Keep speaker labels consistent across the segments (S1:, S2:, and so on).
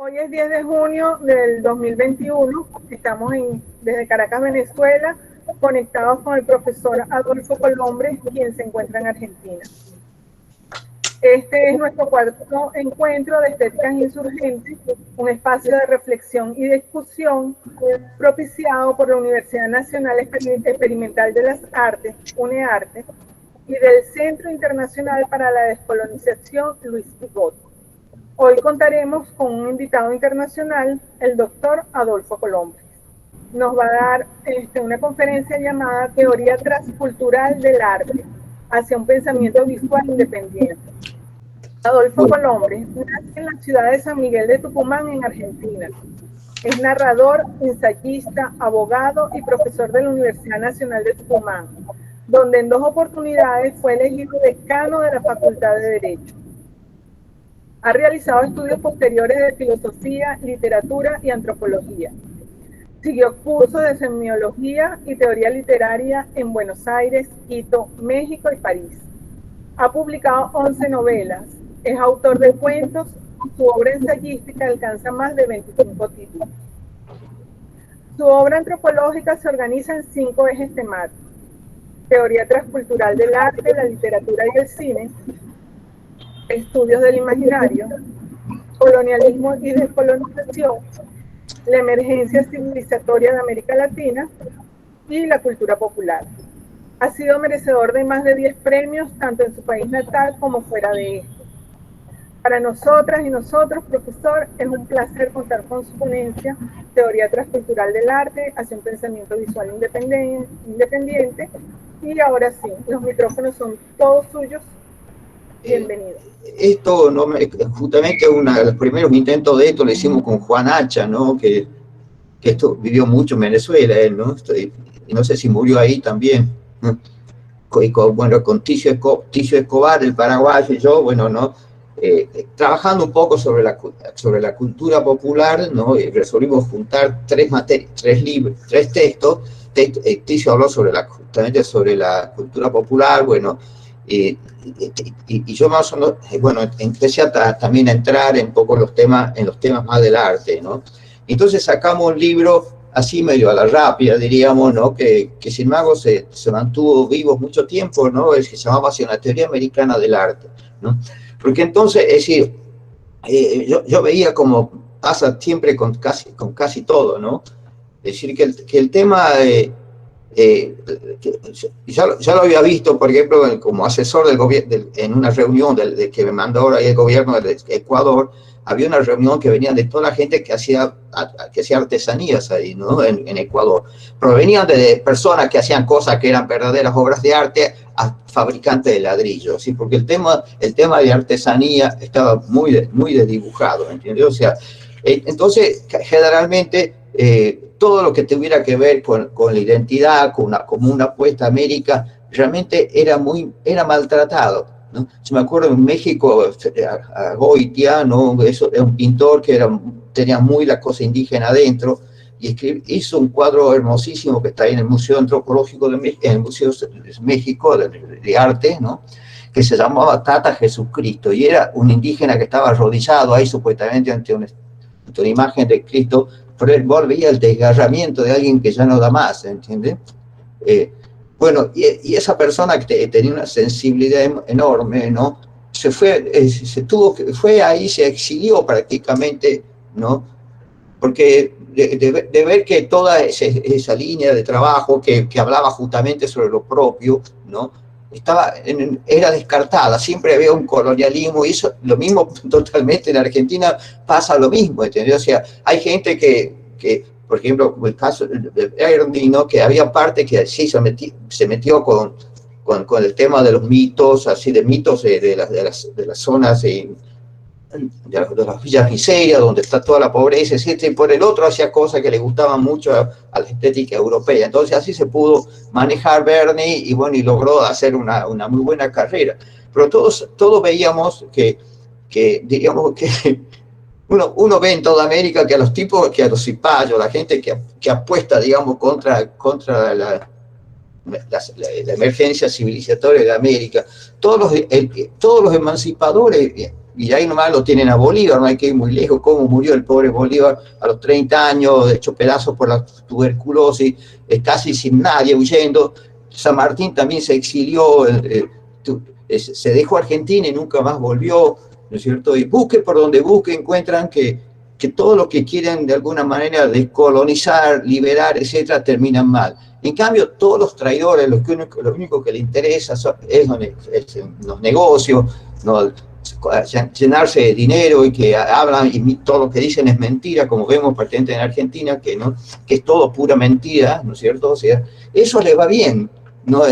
S1: Hoy es 10 de junio del 2021. Estamos desde Caracas, Venezuela, conectados con el profesor Adolfo Colombre, quien se encuentra en Argentina. Este es nuestro cuarto encuentro de Estéticas Insurgentes, un espacio de reflexión y discusión propiciado por la Universidad Nacional Experimental de las Artes, UNEARTE, y del Centro Internacional para la Descolonización Luis Pigot. Hoy contaremos con un invitado internacional, el doctor Adolfo Colombre. Nos va a dar una conferencia llamada Teoría Transcultural del Arte, hacia un pensamiento visual independiente. Adolfo Colombre nace en la ciudad de San Miguel de Tucumán, en Argentina. Es narrador, ensayista, abogado y profesor de la Universidad Nacional de Tucumán, donde en 2 oportunidades fue elegido decano de la Facultad de Derecho. Ha realizado estudios posteriores de filosofía, literatura y antropología. Siguió cursos de semiología y teoría literaria en Buenos Aires, Quito, México y París. Ha publicado 11 novelas. Es autor de cuentos y su obra ensayística alcanza más de 25 títulos. Su obra antropológica se organiza en 5 ejes temáticos: teoría transcultural del arte, la literatura y el cine, estudios del imaginario, colonialismo y descolonización, la emergencia civilizatoria de América Latina y la cultura popular. Ha sido merecedor de más de 10 premios, tanto en su país natal como fuera de este. Para nosotras y nosotros, profesor, es un placer contar con su ponencia, Teoría Transcultural del Arte, hacia un pensamiento visual independiente. Y ahora sí, los micrófonos son todos suyos. Bienvenido.
S2: Esto, ¿no? Justamente uno de los primeros intentos de esto lo hicimos con Juan Hacha, ¿no? Que esto vivió mucho en Venezuela, él, ¿no? No sé si murió ahí también, ¿no? Bueno, con Ticio Escobar, el paraguayo, y yo, bueno, ¿no? Trabajando un poco sobre la cultura popular, ¿no? Resolvimos juntar 3 libros, 3 textos. Ticio habló justamente sobre la cultura popular, bueno, y yo más o menos, bueno, empecé también a entrar en poco en los temas más del arte, ¿no? Entonces sacamos un libro así medio a la rápida, diríamos, ¿no? Que sin embargo se mantuvo vivo mucho tiempo, ¿no? Es que se llamaba así, una teoría americana del arte, ¿no? Porque entonces, es decir, yo veía como pasa siempre con casi todo, ¿no? Es decir, que el tema... ya lo había visto, por ejemplo, como asesor del gobierno, en una reunión que me mandó ahora el gobierno de Ecuador. Había una reunión que venían de toda la gente que hacía artesanías ahí, ¿no? En Ecuador. Provenían de personas que hacían cosas que eran verdaderas obras de arte a fabricantes de ladrillos, ¿sí? Porque el tema de artesanía estaba muy desdibujado, ¿entiendes? O sea, entonces, generalmente, todo lo que tuviera que ver con la identidad, como una apuesta a América, realmente era maltratado, ¿no? Yo me acuerdo en México, a Goitia, ¿no? Eso era un pintor que tenía muy la cosa indígena adentro, y hizo un cuadro hermosísimo que está ahí en el Museo Antropológico en el Museo de México de Arte, ¿no? Que se llamaba Tata Jesucristo, y era un indígena que estaba arrodillado ahí supuestamente ante una imagen de Cristo, pero él veía el desgarramiento de alguien que ya no da más, ¿entiendes? Bueno, y esa persona que tenía una sensibilidad enorme, ¿no? Fue ahí, se exilió prácticamente, ¿no? Porque de ver que toda esa línea de trabajo que hablaba justamente sobre lo propio, ¿no? Era descartada, siempre había un colonialismo, y eso, lo mismo totalmente en Argentina pasa lo mismo, ¿entendés? O sea, hay gente que por ejemplo, el caso de Ernie, ¿no? Que había parte que sí se metió con el tema de los mitos, así de mitos de las zonas de las villas miserias, donde está toda la pobreza, etc. Y por el otro hacía cosas que le gustaban mucho a la estética europea. Entonces así se pudo manejar Bernie, y bueno, y logró hacer una muy buena carrera. Pero todos veíamos que diríamos que uno ve en toda América que a los tipos, que a los cipayos, la gente que apuesta, digamos, contra la emergencia civilizatoria de América, todos los emancipadores y ahí nomás lo tienen a Bolívar, no hay que ir muy lejos, cómo murió el pobre Bolívar a los 30 años, hecho pedazos por la tuberculosis, casi sin nadie, huyendo. San Martín también se exilió, se dejó Argentina y nunca más volvió, ¿no es cierto? Y busque por donde busque, encuentran que todo lo que quieren de alguna manera descolonizar, liberar, etcétera, terminan mal. En cambio, todos los traidores, lo único que les interesa es los negocios, ¿no? Llenarse de dinero y que hablan y todo lo que dicen es mentira, como vemos prácticamente en Argentina, que es todo pura mentira, ¿no es cierto? O sea, eso les va bien, ¿no?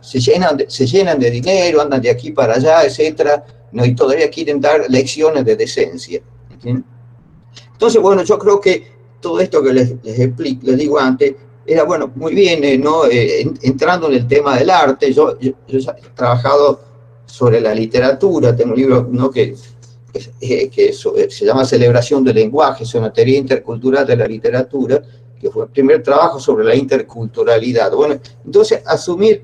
S2: Se llenan de dinero, andan de aquí para allá, etcétera, ¿no? Y todavía quieren dar lecciones de decencia, ¿entiendes? Entonces, bueno, yo creo que todo esto que les digo antes, era, bueno, muy bien, ¿no? Entrando en el tema del arte, yo he trabajado sobre la literatura, tengo un libro, ¿no? que se llama Celebración del lenguaje, es una teoría intercultural de la literatura, que fue el primer trabajo sobre la interculturalidad. Bueno, entonces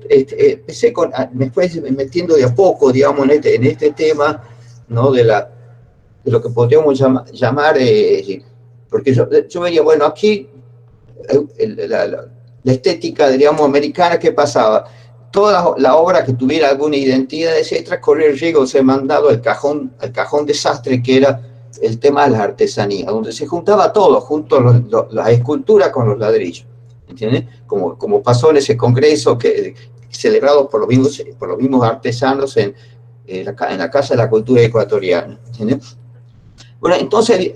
S2: empecé me fue metiendo de a poco, digamos, en este tema, ¿no? de lo que podríamos llamar porque yo veía, bueno, aquí la estética, digamos, americana, ¿qué pasaba? Toda la obra que tuviera alguna identidad, etcétera, corría el riesgo de ser mandado al cajón desastre, que era el tema de las artesanías, donde se juntaba todo, junto las esculturas con los ladrillos, ¿entiendes? Como pasó en ese congreso celebrado por los mismos artesanos en la Casa de la Cultura Ecuatoriana, ¿entiendes? Bueno, entonces,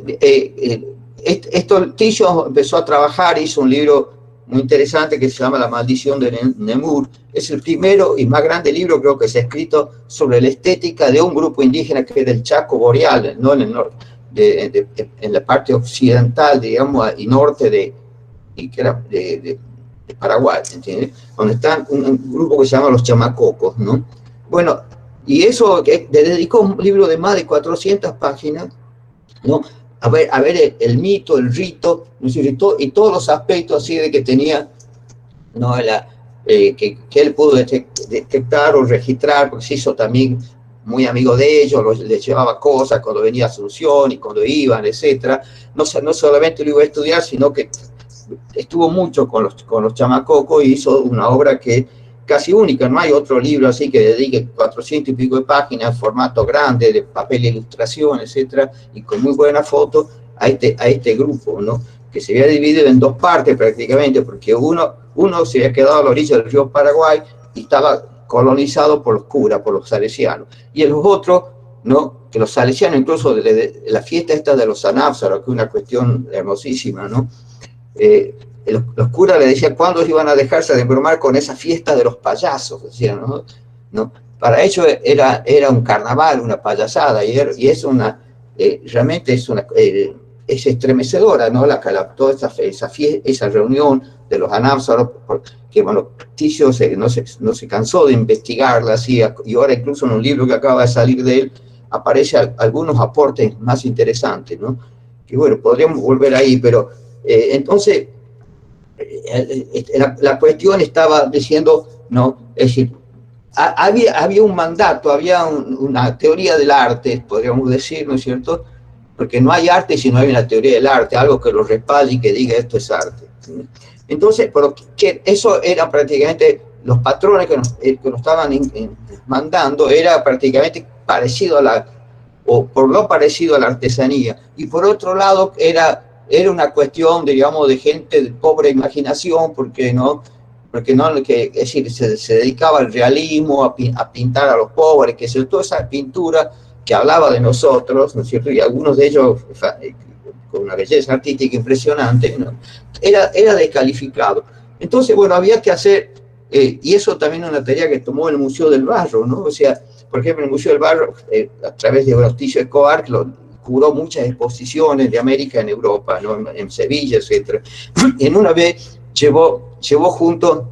S2: Ticho empezó a trabajar, hizo un libro muy interesante que se llama La maldición de Nemur. Es el primero y más grande libro, creo, que se ha escrito sobre la estética de un grupo indígena que es del Chaco Boreal, ¿no? En la parte occidental, digamos, y norte de Paraguay, ¿entiendes? Donde está un grupo que se llama los chamacocos, ¿no? Bueno, y eso le dedicó un libro de más de 400 páginas, ¿no? A ver el mito, el rito, ¿no? Y todos los aspectos así de que tenía, ¿no? Que él pudo detectar o registrar, porque se hizo también muy amigo de ellos, les llevaba cosas cuando venía a Asunción y cuando iban, etcétera. No solamente lo iba a estudiar, sino que estuvo mucho con los chamacocos y hizo una obra que casi única, no hay otro libro así que dedique 400 y pico de páginas, formato grande, de papel e ilustración, etcétera, y con muy buena foto a este grupo, ¿no? Que se había dividido en dos partes prácticamente, porque uno se había quedado a la orilla del río Paraguay y estaba colonizado por los curas, por los salesianos, y los otros, ¿no? Que los salesianos, incluso de la fiesta esta de los anápsaros, que es una cuestión hermosísima, ¿no? Los curas le decían cuándo iban a dejarse de embromar con esa fiesta de los payasos, decían, ¿no? Para ellos era un carnaval, una payasada, y es realmente es estremecedora, ¿no? Toda esa reunión de los anápsaros, que, bueno, Ticio no se cansó de investigarla así, y ahora incluso en un libro que acaba de salir de él, aparecen algunos aportes más interesantes, ¿no? Que, bueno, podríamos volver ahí, pero entonces, la cuestión estaba diciendo, ¿no? Es decir, había un mandato, había una teoría del arte, podríamos decir, ¿no es cierto? Porque no hay arte si no hay una teoría del arte, algo que lo respalde y que diga esto es arte. Entonces, que eso era prácticamente los patrones que nos estaban mandando, era prácticamente parecido o por lo parecido a la artesanía. Y por otro lado, era una cuestión, digamos, de gente de pobre imaginación, es decir, se dedicaba al realismo, a pintar a los pobres, que se toda esa pintura que hablaba de nosotros, ¿no es cierto? Y algunos de ellos con una belleza artística impresionante, ¿no? Era descalificado. Entonces, bueno, había que hacer, y eso también es una tarea que tomó el Museo del Barro, ¿no? O sea, por ejemplo, el Museo del Barro, a través de Ticio Escobar, curó muchas exposiciones de América en Europa, ¿no? En Sevilla, etc. En una vez llevó junto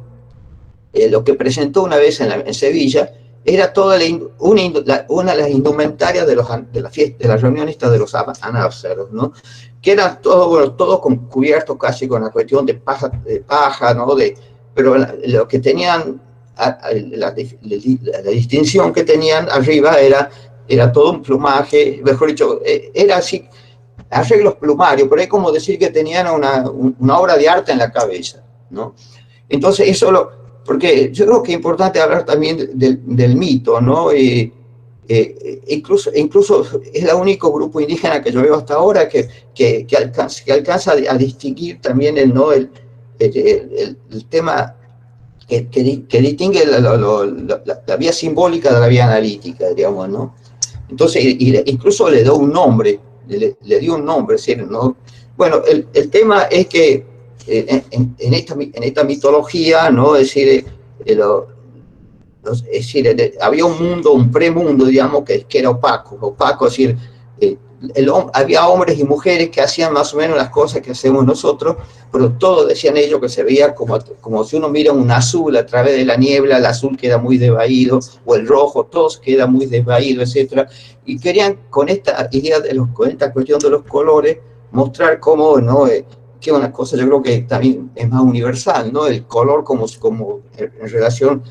S2: lo que presentó una vez en Sevilla, era toda una de las indumentarias de la reunión esta de los anápsaros, ¿no? Que eran todos cubiertos casi con la cuestión de paja, ¿no? Pero lo que tenían, la distinción que tenían arriba era era todo un plumaje, mejor dicho, era así, arreglos plumarios, pero es como decir que tenían una obra de arte en la cabeza, ¿no? Entonces, porque yo creo que es importante hablar también del mito, ¿no? Incluso es el único grupo indígena que yo veo hasta ahora que alcanza a distinguir también el tema que distingue la vía simbólica de la vía analítica, digamos, ¿no? Entonces, incluso le dio un nombre, le dio un nombre, ¿sí? ¿No? Bueno, el tema es que en esta mitología, ¿no? Es decir, había un mundo, un premundo, digamos, que era opaco, es decir, había hombres y mujeres que hacían más o menos las cosas que hacemos nosotros, pero todos decían ellos que se veía como si uno mira un azul a través de la niebla, el azul queda muy desvaído, o el rojo, todos queda muy desvaído, etc. Y querían con esta idea, con esta cuestión de los colores, mostrar cómo, ¿no? Que una cosa yo creo que también es más universal, ¿no? El color como en relación,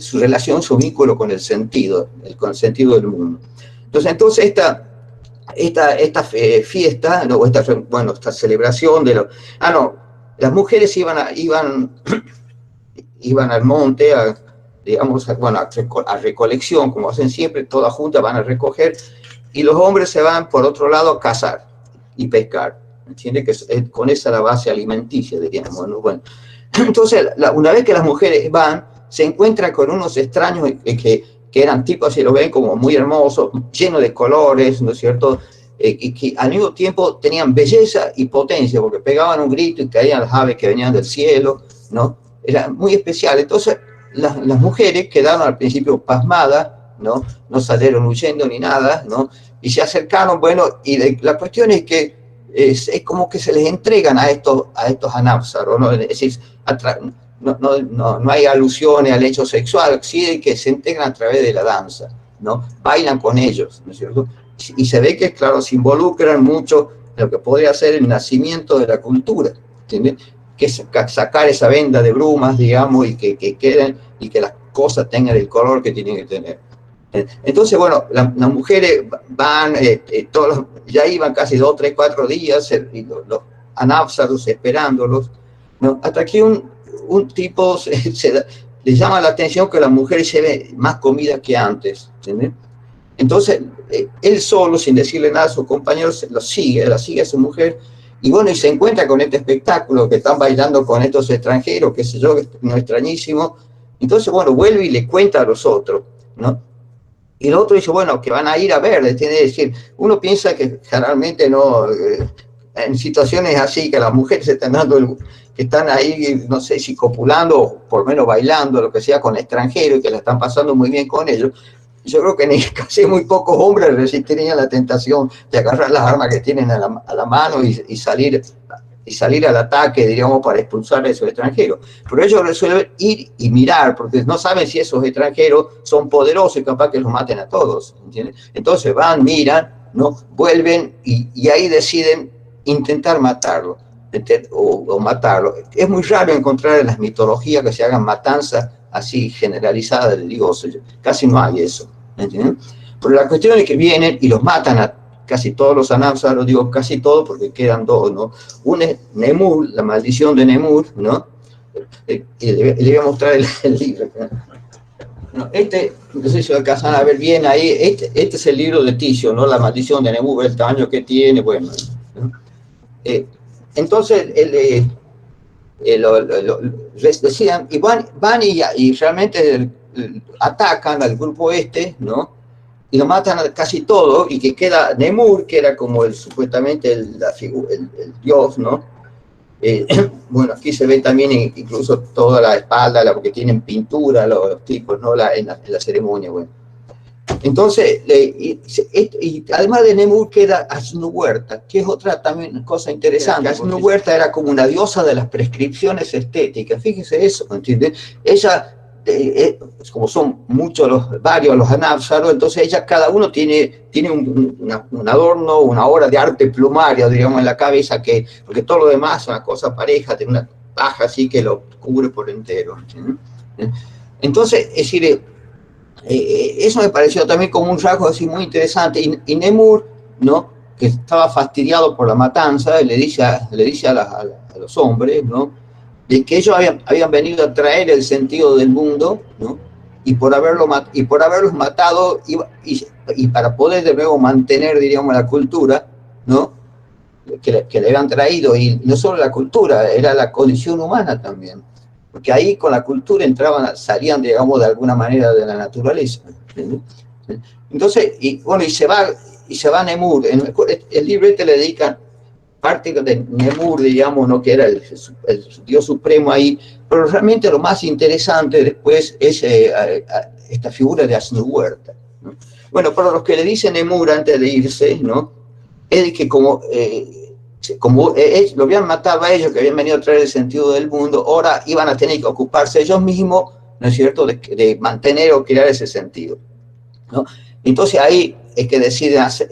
S2: su vínculo con el sentido del mundo. Entonces esta fiesta, ¿no? Esta celebración las mujeres iban al monte, digamos, a recolección, como hacen siempre, todas juntas van a recoger, y los hombres se van por otro lado a cazar y pescar, ¿entiendes? Que es con esa la base alimenticia, diríamos, ¿no? Bueno, entonces, una vez que las mujeres van, se encuentran con unos extraños que eran tipos, si lo ven, como muy hermosos, llenos de colores, ¿no es cierto? Y que al mismo tiempo tenían belleza y potencia, porque pegaban un grito y caían las aves que venían del cielo, ¿no? Era muy especial. Entonces, las mujeres quedaron al principio pasmadas, ¿no? No salieron huyendo ni nada, ¿no? Y se acercaron, bueno, y la cuestión es que es como que se les entregan a estos anápsaros, ¿no? Es decir, no hay alusiones al hecho sexual, sí que se integran a través de la danza, ¿no? Bailan con ellos, ¿no es cierto? Y se ve que, claro, se involucran mucho en lo que podría ser el nacimiento de la cultura, ¿entiendes? Que es sacar esa venda de brumas, digamos, y que queden, y que las cosas tengan el color que tienen que tener. Entonces, bueno, las mujeres van, ya iban casi 2, 3, 4 días, los anápsaros esperándolos, ¿no? Hasta que un tipo le llama la atención que la mujer se ve más comida que antes, ¿entiendes? Entonces, él solo, sin decirle nada a sus compañeros, la sigue a su mujer, y bueno, y se encuentra con este espectáculo que están bailando con estos extranjeros, qué sé yo, no extrañísimo. Entonces, bueno, vuelve y le cuenta a los otros, ¿no? Y el otro dice, bueno, que van a ir a ver, tiene que decir, uno piensa que generalmente no, en situaciones así, que las mujeres que están ahí, no sé si copulando o por lo menos bailando, lo que sea, con extranjeros y que la están pasando muy bien con ellos. Yo creo que casi muy pocos hombres resistirían la tentación de agarrar las armas que tienen a la mano y salir al ataque, diríamos, para expulsar a esos extranjeros. Pero ellos resuelven ir y mirar, porque no saben si esos extranjeros son poderosos y capaz que los maten a todos, ¿entiendes? Entonces van, miran, ¿no? Vuelven y ahí deciden intentar matarlo o matarlo. Es muy raro encontrar en las mitologías que se hagan matanzas así generalizadas de dioses, casi no hay eso, ¿entiendes? Pero la cuestión es que vienen y los matan a casi todos los anápsaros, digo casi todos porque quedan dos, ¿no? Uno es Nemur, la maldición de Nemur, ¿no? Le voy a mostrar el libro. No, no sé si lo alcanzan a ver bien ahí, este es el libro de Ticio, ¿no? La maldición de Nemur, el tamaño que tiene, bueno, ¿no? Entonces, decían, y van y realmente atacan al grupo y lo matan a casi todo, y que queda Nemur, que era como supuestamente el dios, ¿no? Bueno, aquí se ve también incluso toda la espalda, porque tienen pintura los tipos, ¿no? En la ceremonia, bueno. Entonces, y además de Nemur queda Asnuhuerta, que es otra también cosa interesante. Asnuhuerta era como una diosa de las prescripciones estéticas, fíjese eso, ¿entiendes? Ella, como son varios los anápsaros, entonces ella, cada uno tiene un adorno, una obra de arte plumaria, diríamos, en la cabeza, porque todo lo demás es una cosa pareja, tiene una paja así que lo cubre por entero, ¿entiendes? Entonces, es decir, Eso me pareció también como un rasgo así muy interesante. Y Nemur, ¿no? Que estaba fastidiado por la matanza, le dice a los hombres, ¿no? De que ellos habían venido a traer el sentido del mundo, ¿no? Y por haberlos matado, y para poder de nuevo mantener, diríamos, la cultura, ¿no? Que le habían traído, y no solo la cultura, era la condición humana también, porque ahí con la cultura salían, digamos, de alguna manera de la naturaleza. Entonces, y se va Nemur. El libro este le dedica parte de Nemur, digamos, ¿no? Que era el dios supremo ahí, pero realmente lo más interesante después es esta figura de Asnuhuerta, ¿no? Bueno, para los que le dicen Nemur antes de irse, ¿no? Es que como lo habían matado a ellos, que habían venido a traer el sentido del mundo, ahora iban a tener que ocuparse ellos mismos, ¿no es cierto?, de mantener o crear ese sentido, ¿no? Entonces ahí es que deciden hacer,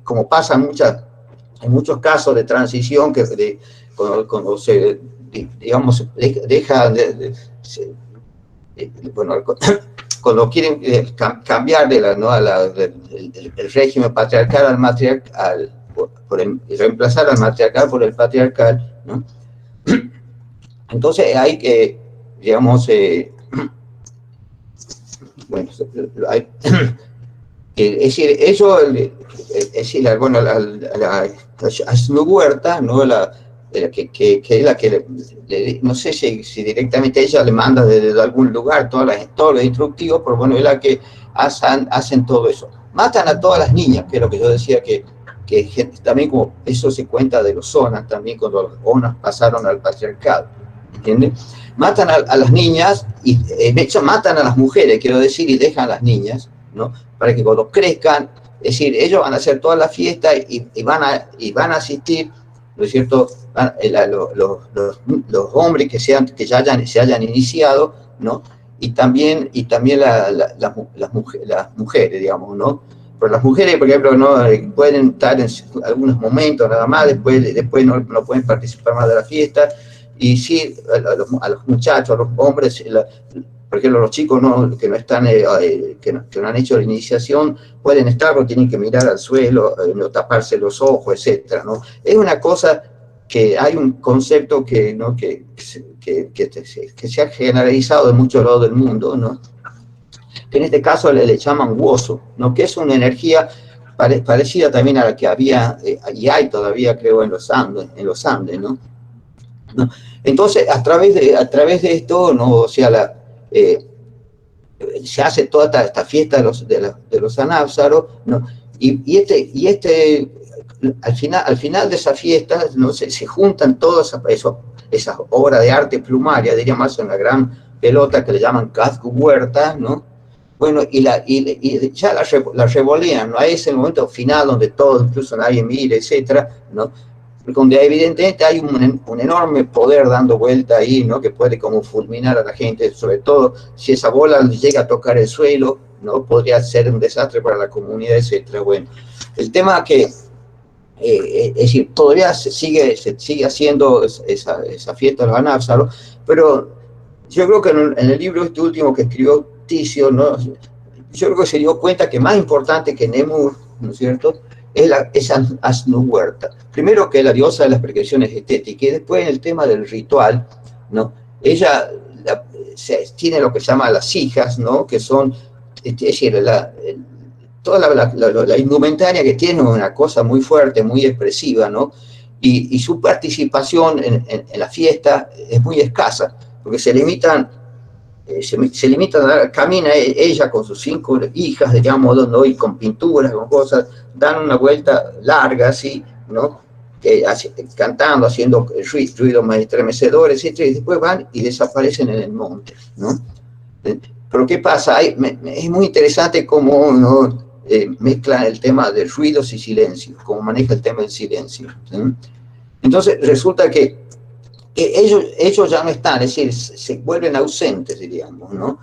S2: como pasa en muchos casos de transición, cuando se, digamos, deja bueno, cuando quieren cambiar el régimen patriarcal al matriarcal, reemplazar al matriarcal por el patriarcal, ¿no? Entonces hay que, digamos, bueno, es decir, eso, es decir, bueno, la Asnuhuerta, ¿no? Que es la que no sé si directamente ella le manda desde algún lugar todos los instructivos, pero bueno, es la que hacen todo eso. Matan a todas las niñas, que es lo que yo decía, que también como eso se cuenta de los Onas, también cuando los Onas pasaron al patriarcado, ¿entiendes? Matan a las niñas, y de hecho matan a las mujeres, quiero decir, y dejan a las niñas, ¿no? Para que cuando crezcan, es decir, ellos van a hacer toda la fiesta y van a asistir, ¿no es cierto?, los hombres que se hayan iniciado, ¿no? Y también las mujeres, digamos, ¿no? Pero las mujeres, por ejemplo, no pueden estar en algunos momentos nada más, después no pueden participar más de la fiesta, y sí, a los muchachos, a los hombres, por ejemplo, los chicos que no han hecho la iniciación pueden estar, pero tienen que mirar al suelo, no taparse los ojos, etcétera, ¿no? Es una cosa que hay un concepto que se ha generalizado en muchos lados del mundo, ¿no? Que en este caso le llaman Woso, ¿no? Que es una energía parecida también a la que había y hay todavía, creo, en los Andes, ¿no? Entonces, a través de esto, ¿no? O sea, se hace toda esta fiesta de los anápsaros, ¿no? Y al final de esa fiesta, ¿no? se juntan todas esas obras de arte plumaria, diríamos, en una gran pelota que le llaman Casco-Huerta, ¿no? Bueno, y ya la revolean, ¿no? A ese momento final donde todo, incluso nadie mira, etcétera, ¿no? Donde evidentemente hay un enorme poder dando vuelta ahí, ¿no? Que puede como fulminar a la gente, sobre todo si esa bola llega a tocar el suelo, ¿no? Podría ser un desastre para la comunidad, etcétera. Bueno, el tema que, es decir, todavía se sigue haciendo esa fiesta de los anápsaros, pero yo creo que en el libro este último que escribió Ticio, ¿no? Yo creo que se dio cuenta que más importante que Nemur, ¿no es cierto?, es Asnuhuerta. Primero, que es la diosa de las prescripciones estéticas, y después en el tema del ritual, ¿no? Ella tiene lo que se llama las hijas, ¿no? Que son, es decir, toda la indumentaria que tiene una cosa muy fuerte, muy expresiva, ¿no? Y su participación en la fiesta es muy escasa, porque se limitan camina ella con sus 5 hijas, digamos, ¿no? Y con pinturas, con cosas, dan una vuelta larga así, ¿no? Cantando, haciendo ruidos más estremecedores, etc. Y después van y desaparecen en el monte, ¿no? Pero ¿qué pasa? Es muy interesante cómo, ¿no? Mezclan el tema de ruidos y silencios, cómo maneja el tema del silencio, ¿sí? Entonces resulta que ellos ya no están, es decir, se vuelven ausentes, diríamos, ¿no?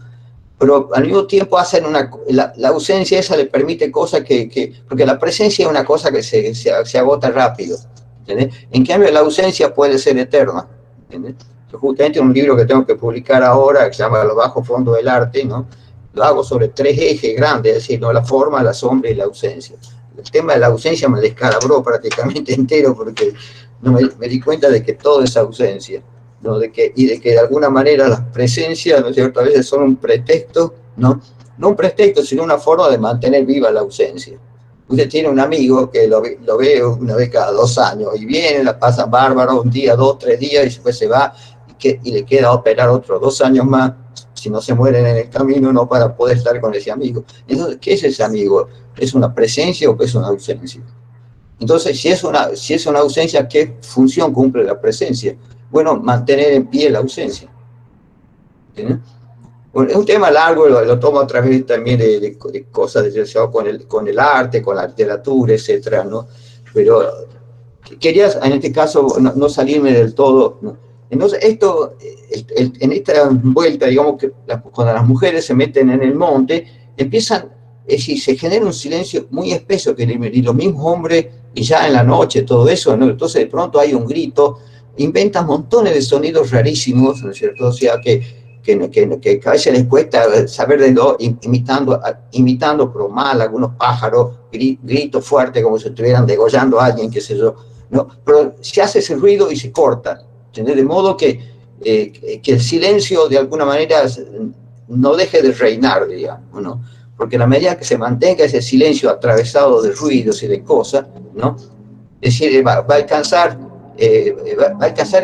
S2: Pero al mismo tiempo hacen la ausencia esa le permite cosas porque la presencia es una cosa que se agota rápido, ¿entendés? En cambio, la ausencia puede ser eterna, ¿entendés? Justamente un libro que tengo que publicar ahora, que se llama Los bajos fondos del arte, ¿no? lo hago sobre 3 ejes grandes, es decir, ¿no? La forma, la sombra y la ausencia. El tema de la ausencia me descalabró prácticamente entero porque no me di cuenta de que todo es ausencia, ¿no? Y de que de alguna manera las presencias, ¿no es cierto?, a veces son un pretexto, ¿no? No un pretexto, sino una forma de mantener viva la ausencia. Usted tiene un amigo que lo ve una vez cada 2 años y viene, la pasa bárbaro, un día, 2, 3 días y después se va y le queda operar otros 2 años más, si no se mueren en el camino, no, para poder estar con ese amigo. Entonces, ¿qué es ese amigo? ¿Es una presencia o es una ausencia? Entonces, si es una ausencia, ¿qué función cumple la presencia? Bueno, mantener en pie la ausencia. ¿Entiendes? Bueno, es un tema largo, lo tomo a través también de cosas relacionadas con el arte, con la literatura, etcétera, ¿no? Pero quería, en este caso, no salirme del todo, ¿no? Entonces, en esta vuelta, digamos que cuando las mujeres se meten en el monte, empiezan, es decir, se genera un silencio muy espeso, y los mismos hombres, y ya en la noche, todo eso, ¿no? Entonces, de pronto hay un grito, inventan montones de sonidos rarísimos, ¿no es cierto? O sea, que a veces les cuesta saber de lo, imitando, pero mal, algunos pájaros, gritos fuertes, como si estuvieran degollando a alguien, qué sé yo, ¿no? Pero se hace ese ruido y se corta, ¿entendés? De modo que el silencio, de alguna manera, no deje de reinar, digamos, ¿no? Porque a la medida que se mantenga ese silencio atravesado de ruidos y de cosas, ¿no? Es decir, va a alcanzar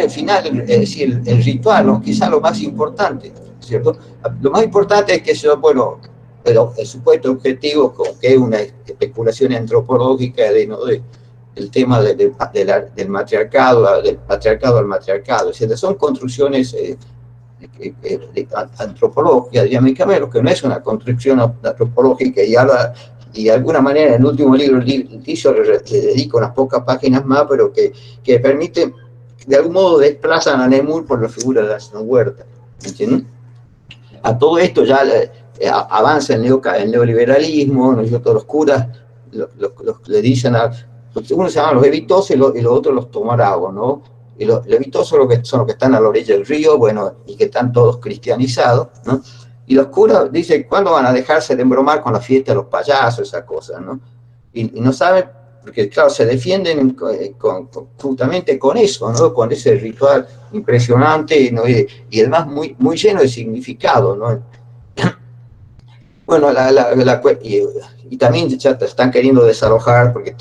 S2: el final, es decir, el ritual, ¿no? Quizá lo más importante, ¿cierto? Lo más importante es que, bueno, el supuesto objetivo, que es una especulación antropológica el tema del matriarcado, del patriarcado al matriarcado, es decir, son construcciones antropológicas, dinámicamente, que no es una construcción antropológica, y de alguna manera en el último libro le dedico unas pocas páginas más, pero que permite, de algún modo desplazan a Nemur por la figura de Aston Huerta, ¿entiendes? A todo esto ya avanza el neoliberalismo, ¿no? Todos los curas le dicen unos se llaman los evitosos y los otros los tomaragos, ¿no? Y los evitosos son los que están a la orilla del río, bueno, y que están todos cristianizados, ¿no? Y los curas dicen, ¿cuándo van a dejarse de embromar con la fiesta de los payasos, esas cosas, ¿no? Y no saben, porque claro, se defienden justamente con eso, ¿no? Con ese ritual impresionante, ¿no? Y además muy lleno de significado, ¿no? Bueno, y también ya están queriendo desalojar, porque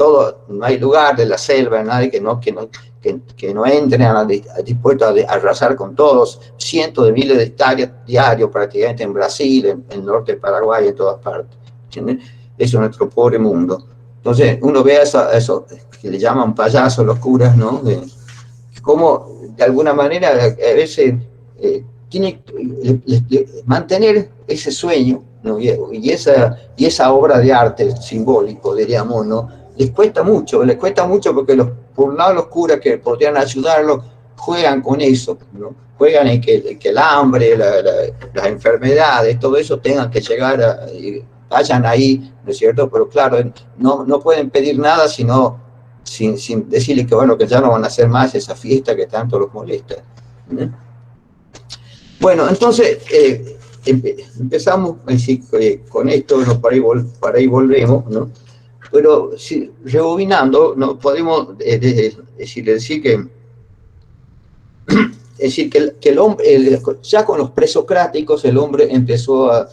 S2: no hay lugar de la selva, nadie que no entren dispuestos a arrasar con todos, cientos de miles de hectáreas diarios prácticamente en Brasil, en el norte de Paraguay, en todas partes. ¿Entiendes? Eso es nuestro pobre mundo. Entonces, uno ve eso que le llaman payasos los curas, ¿no? Como de alguna manera a veces tiene mantener ese sueño, ¿no? y esa obra de arte simbólico, diríamos, ¿no? Les cuesta mucho porque por un lado los curas que podrían ayudarlos juegan con eso, ¿no? Juegan en que el hambre, las enfermedades, todo eso tengan que llegar vayan ahí, ¿no es cierto? Pero claro, no pueden pedir nada sin decirles que bueno, que ya no van a hacer más esa fiesta que tanto los molesta, ¿no? Bueno, entonces empezamos con esto, ¿no? Para ahí volvemos, ¿no? Pero si, rebobinando, ¿no? Podemos decir que el hombre, ya con los presocráticos, el hombre empezó a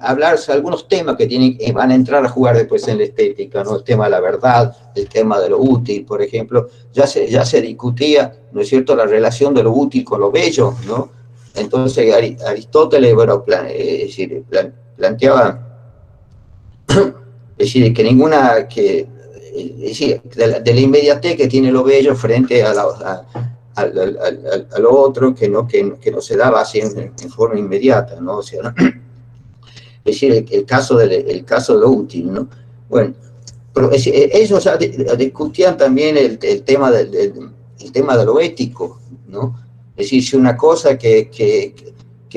S2: hablarse algunos temas que van a entrar a jugar después en la estética, ¿no? El tema de la verdad, el tema de lo útil, por ejemplo, ya se discutía, ¿no es cierto?, la relación de lo útil con lo bello, ¿no? Entonces Aristóteles, bueno, planteaba, es decir, que de la inmediatez que tiene lo bello frente a lo otro que no se daba así en forma inmediata, ¿no? O sea, ¿no? Es decir, el caso de lo útil, ¿no? Bueno, pero ellos ya discutían también el tema el tema de lo ético, ¿no? Es decir, si una cosa que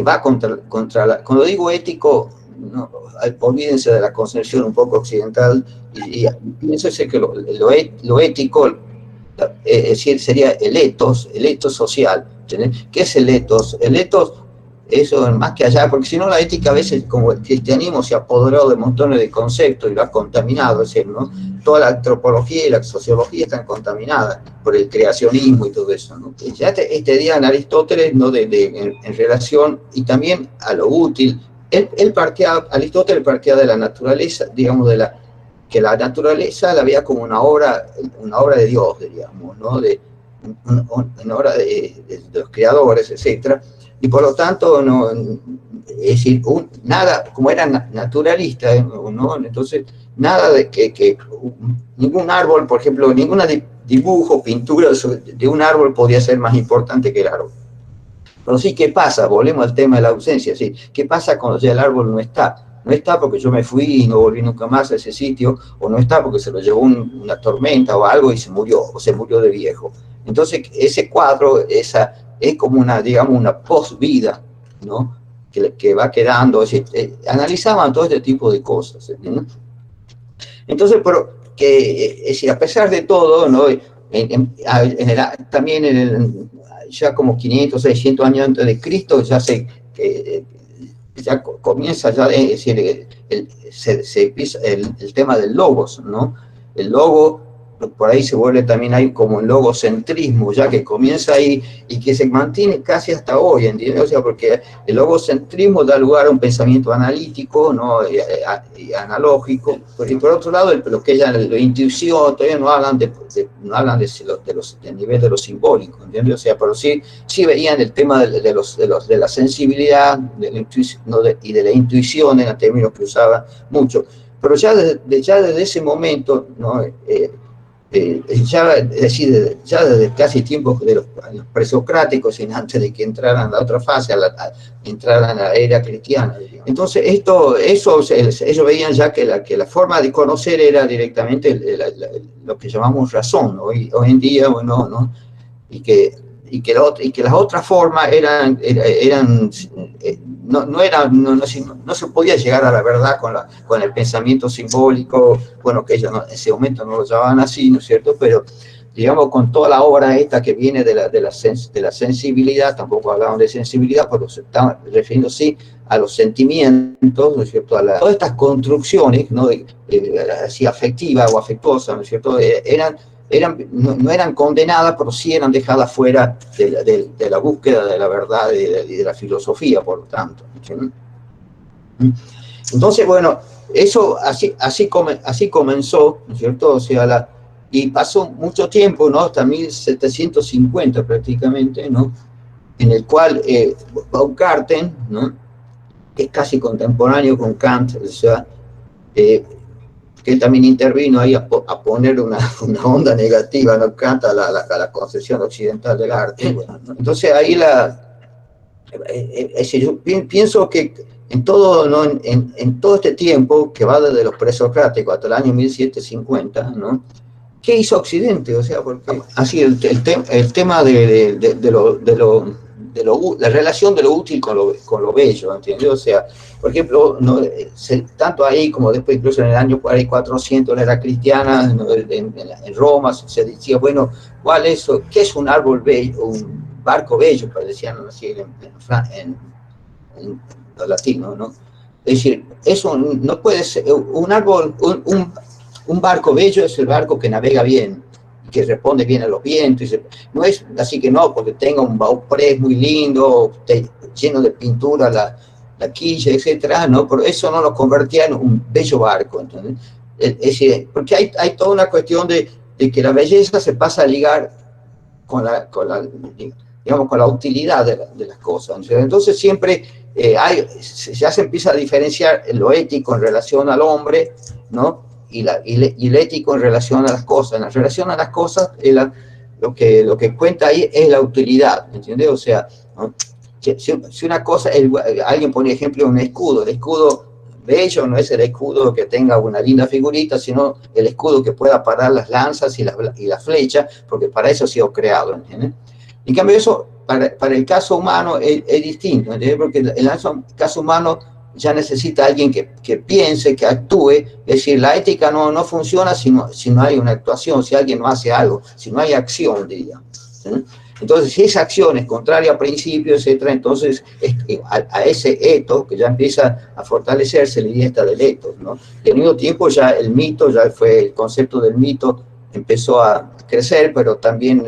S2: va contra la... Cuando digo ético, no, olvídense de la concepción un poco occidental y piénsense que lo ético, es decir, sería el etos social. ¿Entendés? ¿Qué es el etos? El etos eso más que allá, porque si no la ética a veces, como el cristianismo se ha apoderado de montones de conceptos y lo ha contaminado, es decir, ¿no? Toda la antropología y la sociología están contaminadas por el creacionismo y todo eso, ¿no? Ya este día en Aristóteles, ¿no? En relación, y también a lo útil, Aristóteles partía de la naturaleza, digamos, que la naturaleza la veía como una obra de Dios, diríamos, ¿no? Una obra de los creadores, etcétera. Y por lo tanto, no, es decir, nada, como era naturalista, ¿no? Entonces, nada de que ningún árbol, por ejemplo, ningún dibujo, pintura de un árbol podía ser más importante que el árbol. Pero sí, ¿qué pasa? Volvemos al tema de la ausencia, ¿sí? ¿Qué pasa cuando ya el árbol no está? No está porque yo me fui y no volví nunca más a ese sitio, o no está porque se lo llevó una tormenta o algo y se murió, o se murió de viejo. Entonces, ese cuadro, es como una, digamos, una post-vida, ¿no? Que va quedando, analizaban todo este tipo de cosas, ¿no? Entonces, pero es decir, a pesar de todo, ¿no? También ya como 500, 600 años antes de Cristo, ya comienza ya, es decir, se empieza el tema del logos, ¿no? El logo, por ahí se vuelve también, hay como un logocentrismo, ya que comienza ahí y que se mantiene casi hasta hoy, ¿entiendes? O sea, porque el logocentrismo da lugar a un pensamiento analítico, ¿no? Y analógico, y por otro lado, lo que es la intuición, todavía no hablan del nivel de lo simbólico, ¿entiendes? O sea, pero sí veían el tema de la sensibilidad de la intuición, ¿no? Y de la intuición, en los términos que usaba mucho. Pero ya desde ese momento, ¿no? Ya desde casi tiempos de los presocráticos, y antes de que entraran a la otra fase, entraran a la era cristiana. Entonces, ellos veían ya que la forma de conocer era directamente lo que llamamos razón, ¿no? Hoy en día, bueno, ¿no? Y que las otras formas no se podía llegar a la verdad con el pensamiento simbólico, bueno, que ellos en ese momento no lo llamaban así, ¿no es cierto? Pero, digamos, con toda la obra esta que viene de la sensibilidad, tampoco hablaban de sensibilidad, pero se estaban refiriendo, sí, a los sentimientos, ¿no es cierto? Todas estas construcciones, ¿no? Así afectivas o afectuosas, ¿no es cierto? No eran condenadas, pero sí eran dejadas fuera de la búsqueda de la verdad y de la filosofía, por lo tanto. Entonces, bueno, eso así comenzó, ¿no es cierto? O sea, y pasó mucho tiempo, ¿no? Hasta 1750 prácticamente, ¿no? En el cual Baumgarten, ¿no? Que es casi contemporáneo con Kant, o sea, que también intervino ahí a poner una onda negativa, ¿no? Kant a la concepción occidental del arte. Bueno, ¿no? Entonces ahí yo pienso que en todo, ¿no? en todo este tiempo, que va desde los presocráticos hasta el año 1750, ¿no? ¿Qué hizo Occidente? O sea, porque así el tema la relación de lo útil con lo bello, ¿entiendes? O sea, por ejemplo, ¿no? Tanto ahí como después, incluso en el año 400, la era cristiana, ¿no? en Roma se decía, bueno, ¿qué es un árbol bello, un barco bello? Pues decían así en los latinos, ¿no? Es decir, eso no puede ser, un árbol, un barco bello es el barco que navega bien, que responde bien a los vientos, no es así que no, porque tenga un bauprés muy lindo, lleno de pintura, la quilla, etcétera, no, pero eso no lo convertía en un bello barco, ¿entendés? Es decir, porque hay toda una cuestión de que la belleza se pasa a ligar con la utilidad de las cosas. Entonces siempre ya se empieza a diferenciar lo ético en relación al hombre, ¿no? Y el ético en relación a las cosas. En relación a las cosas, lo que cuenta ahí es la utilidad, ¿entiendes? O sea, ¿no? Si una cosa, alguien pone ejemplo de un escudo, el escudo bello no es el escudo que tenga una linda figurita, sino el escudo que pueda parar las lanzas y las flechas, porque para eso ha sido creado, ¿entiendes? En cambio, eso para el caso humano es distinto, ¿entiendes? Porque en el caso humano ya necesita alguien que piense, que actúe. Es decir, la ética no funciona si no hay una actuación, si alguien no hace algo, si no hay acción, diría. ¿Sí? Entonces, si esa acción es contraria a principios, etcétera, entonces a ese etos que ya empieza a fortalecerse, la idea está del etos, ¿no? Y al mismo tiempo ya el mito, ya fue el concepto del mito, empezó a crecer, pero también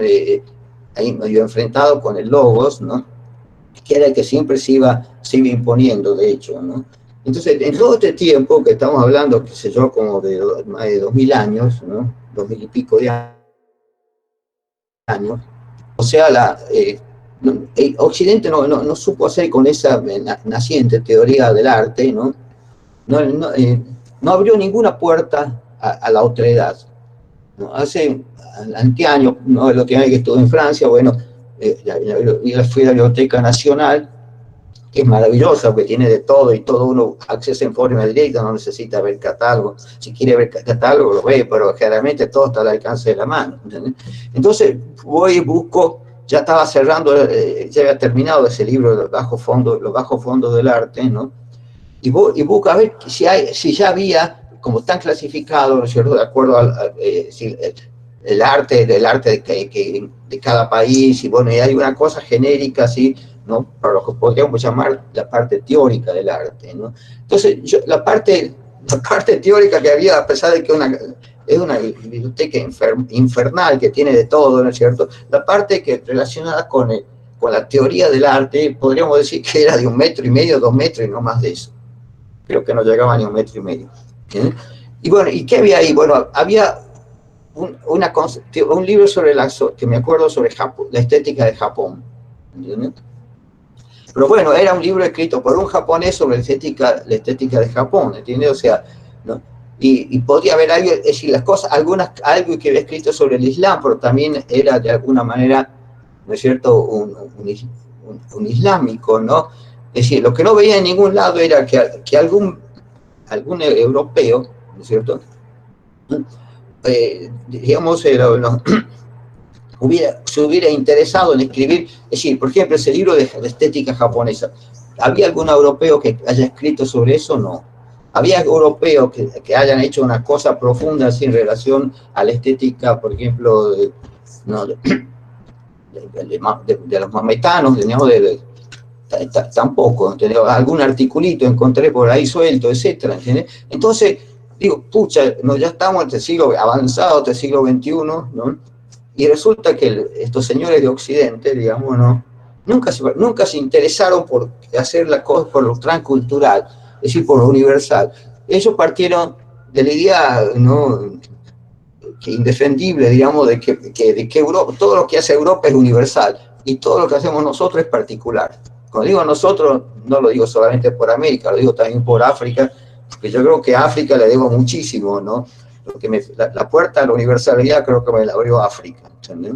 S2: ahí medio enfrentado con el logos, ¿no? Que era el que siempre se iba imponiendo, de hecho, ¿no? Entonces, en todo este tiempo que estamos hablando, qué sé yo, como de más de 2000 años, ¿no? 2000 y pico de años, o sea, Occidente no supo hacer con esa naciente teoría del arte, ¿no? No abrió ninguna puerta a la otredad, ¿no? Hace anteaños, ¿no? Lo que estuve en Francia, bueno, fui a la Biblioteca Nacional, que es maravillosa, porque tiene de todo y todo uno accesa en forma directa, no necesita ver catálogo. Si quiere ver catálogo, lo ve, pero generalmente todo está al alcance de la mano, ¿entendés? Entonces voy y busco, ya estaba cerrando, ya había terminado ese libro, Los bajos fondos del arte, ¿no? Y busco a ver si ya había, como están clasificados, ¿no es cierto?, de acuerdo el arte de cada país, y bueno, y hay una cosa genérica, así, ¿no?, para lo que podríamos llamar la parte teórica del arte, ¿no? Entonces, la parte teórica que había, a pesar de que es una biblioteca infernal que tiene de todo, ¿no es cierto?, la parte que relacionada con la teoría del arte, podríamos decir que era de 1,5 metros, 2 metros y no más de eso. Creo que no llegaba ni 1,5 metros. Y bueno, ¿y qué había ahí? Bueno, había un libro que me acuerdo sobre la estética de Japón. ¿Entiendes? Pero bueno, era un libro escrito por un japonés sobre la estética de Japón, ¿entiendes? O sea, ¿no? Y podía haber algo, es decir, algo que había escrito sobre el Islam, pero también era de alguna manera, ¿no es cierto?, un islámico, ¿no? Es decir, lo que no veía en ningún lado era que algún europeo, ¿no es cierto?, digamos, se hubiera interesado en escribir, es decir, por ejemplo, ese libro de estética japonesa. ¿Había algún europeo que haya escrito sobre eso? No. ¿Había europeos que hayan hecho una cosa profunda así en relación a la estética, por ejemplo, de los maometanos, digamos, tampoco, ¿entendés? Algún articulito encontré por ahí suelto, etcétera, ¿entendés? Entonces, digo, pucha, ya estamos en el siglo avanzado, el siglo XXI, ¿no? Y resulta que estos señores de Occidente, digamos, ¿no?, nunca se interesaron por hacer la cosa por lo transcultural, es decir, por lo universal. Ellos partieron de la idea, ¿no?, que indefendible, digamos, de que Europa, todo lo que hace Europa es universal y todo lo que hacemos nosotros es particular. Cuando digo nosotros, no lo digo solamente por América, lo digo también por África, porque yo creo que a África le debo muchísimo, ¿no? Porque la puerta a la universalidad creo que me la abrió África, ¿entendés?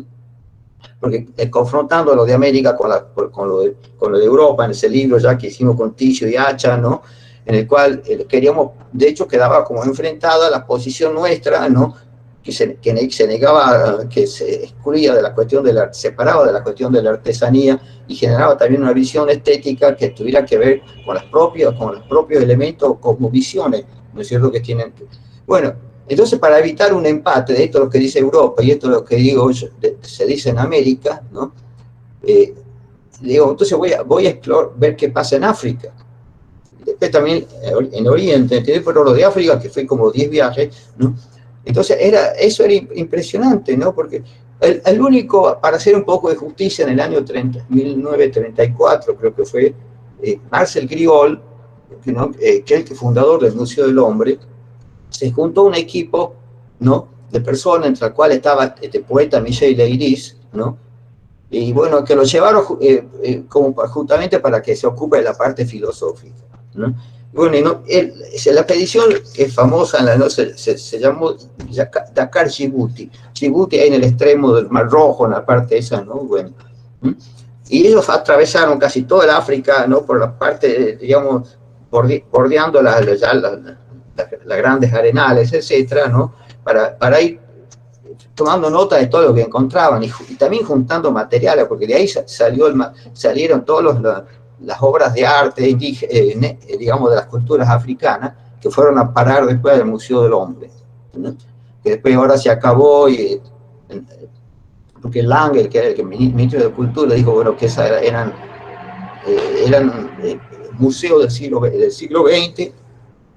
S2: Porque confrontando lo de América con lo de Europa, en ese libro ya que hicimos con Ticio y Hacha, ¿no?, en el cual queríamos, de hecho quedaba como enfrentada la posición nuestra, ¿no?, que se negaba, que se excluía de la cuestión separaba de la cuestión de la artesanía y generaba también una visión estética que tuviera que ver con los propios elementos, cosmovisiones, ¿no es cierto?, que tienen. Bueno, entonces para evitar un empate de esto es lo que dice Europa y esto es lo que digo se dice en América, ¿no? Digo, entonces voy a explorar, ver qué pasa en África. Después también en Oriente, ¿entendés? Pero lo de África, que fue como 10 viajes, ¿no? Entonces, eso era impresionante, ¿no? Porque el único, para hacer un poco de justicia, en el año 1934, creo que fue, Marcel Griol, ¿no?, que es el fundador del Museo del Hombre, se juntó un equipo, ¿no?, de personas, entre las cuales estaba este poeta Michel Leiris, ¿no?, y bueno, que lo llevaron como justamente para que se ocupe de la parte filosófica, ¿no? Bueno, la expedición que es famosa, se llamó Dakar Djibouti. Djibouti ahí en el extremo del Mar Rojo, en la parte esa, ¿no? Bueno, y ellos atravesaron casi toda el África, ¿no?, por la parte, digamos, bordeando las grandes arenales, etcétera, ¿no?, para ir tomando nota de todo lo que encontraban y también juntando materiales, porque de ahí salieron todas las obras de arte, digamos, de las culturas africanas, que fueron a parar después del Museo del Hombre, ¿no?, que después ahora se acabó porque Lang, el que era el ministro de Cultura, dijo, bueno, que esas eran museos del siglo XX,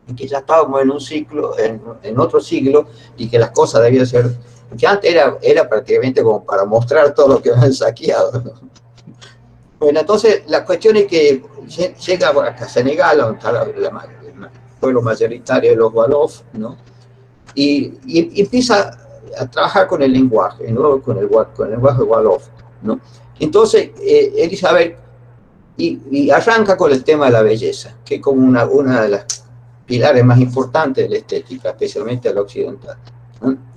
S2: y que ya estábamos en un ciclo, en otro siglo, y que las cosas debían ser, que antes era prácticamente como para mostrar todo lo que habían saqueado, ¿no? Bueno, entonces la cuestión es que llega a Senegal, donde está el pueblo mayoritario de los Wolof, ¿no? Y empieza a trabajar con el lenguaje, ¿no? Con el lenguaje Wolof, ¿no? Entonces, él dice, a ver, y arranca con el tema de la belleza, que es como una de las pilares más importantes de la estética, especialmente a la occidental, ¿no?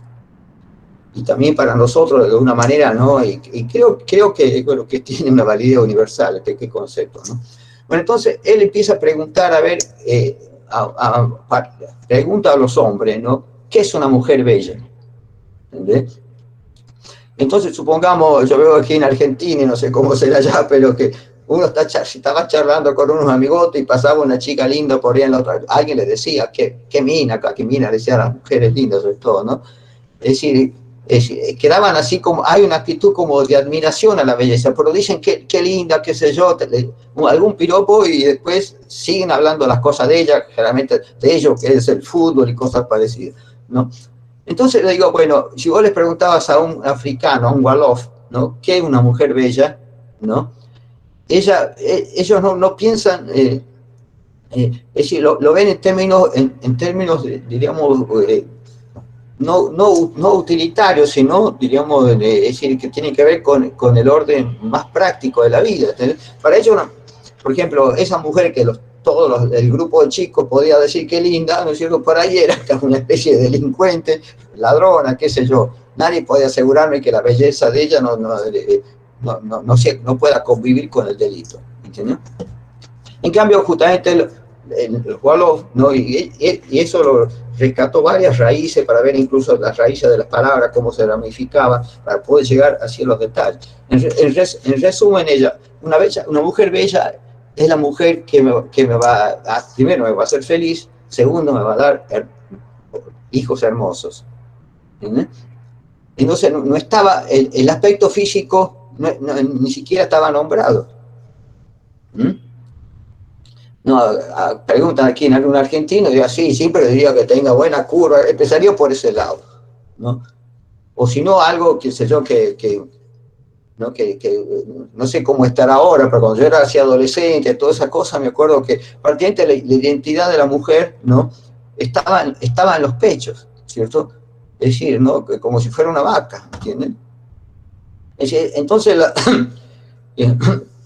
S2: Y también para nosotros, de alguna manera, ¿no? Y creo que, bueno, que tiene una validez universal, este concepto, ¿no? Bueno, entonces él empieza a preguntar, a ver, pregunta a los hombres, ¿no? ¿Qué es una mujer bella? ¿Entendés? Entonces, supongamos, yo veo aquí en Argentina, y no sé cómo será allá, pero que uno estaba charlando con unos amigotes y pasaba una chica linda por ahí en la otra. Alguien le decía, qué mina, le decía a las mujeres lindas, sobre todo, ¿no? Es decir, quedaban así como, hay una actitud como de admiración a la belleza, pero dicen qué linda, qué sé yo, algún piropo y después siguen hablando las cosas de ella, generalmente de ellos, que es el fútbol y cosas parecidas, ¿no? Entonces le digo, bueno, si vos les preguntabas a un africano, a un Wolof, ¿no? ¿Qué es una mujer bella? ¿No? Ellos no piensan, es decir, lo ven en términos diríamos, no utilitarios, sino, diríamos, es decir, que tienen que ver con el orden más práctico de la vida. Para ellos, por ejemplo, esa mujer que el grupo de chicos podía decir qué linda, ¿no es cierto? Por ahí era una especie de delincuente, ladrona, qué sé yo. Nadie podía asegurarme que la belleza de ella no pueda convivir con el delito, ¿entiendes? En cambio, justamente el Wolof, ¿no? Y eso lo rescató varias raíces para ver incluso las raíces de las palabras, cómo se ramificaban, para poder llegar hacia los detalles. En resumen, una mujer bella es la mujer que me va primero me va a hacer feliz, segundo me va a dar hijos hermosos. ¿Entiendes? Entonces no estaba, el aspecto físico ni siquiera estaba nombrado. No, preguntan aquí en algún argentino, digo, sí, pero diría que tenga buena curva, empezaría por ese lado, ¿no? O si no, algo, qué sé yo, no sé cómo estará ahora, pero cuando yo era así adolescente, toda esa cosa, me acuerdo que prácticamente la identidad de la mujer, ¿no? Estaba en los pechos, ¿cierto? Es decir, ¿no? Como si fuera una vaca, ¿entienden? Entonces,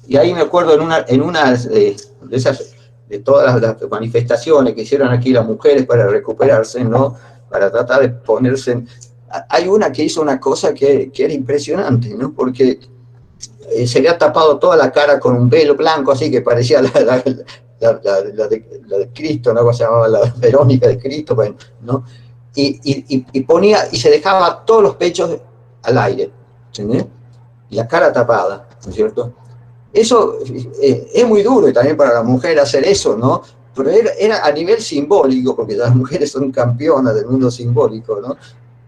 S2: y ahí me acuerdo en una de esas, de todas las manifestaciones que hicieron aquí las mujeres para recuperarse, ¿no? Para tratar de ponerse. Hay una que hizo una cosa que era impresionante, ¿no? Porque se había tapado toda la cara con un velo blanco, así que parecía la de Cristo, ¿no? ¿Cómo se llamaba? La Verónica de Cristo, bueno, ¿no? Y ponía, y se dejaba todos los pechos al aire, ¿entendés? Y la cara tapada, ¿no es cierto? Eso es muy duro y también para la mujer hacer eso, ¿no? Pero era a nivel simbólico, porque las mujeres son campeonas del mundo simbólico, ¿no?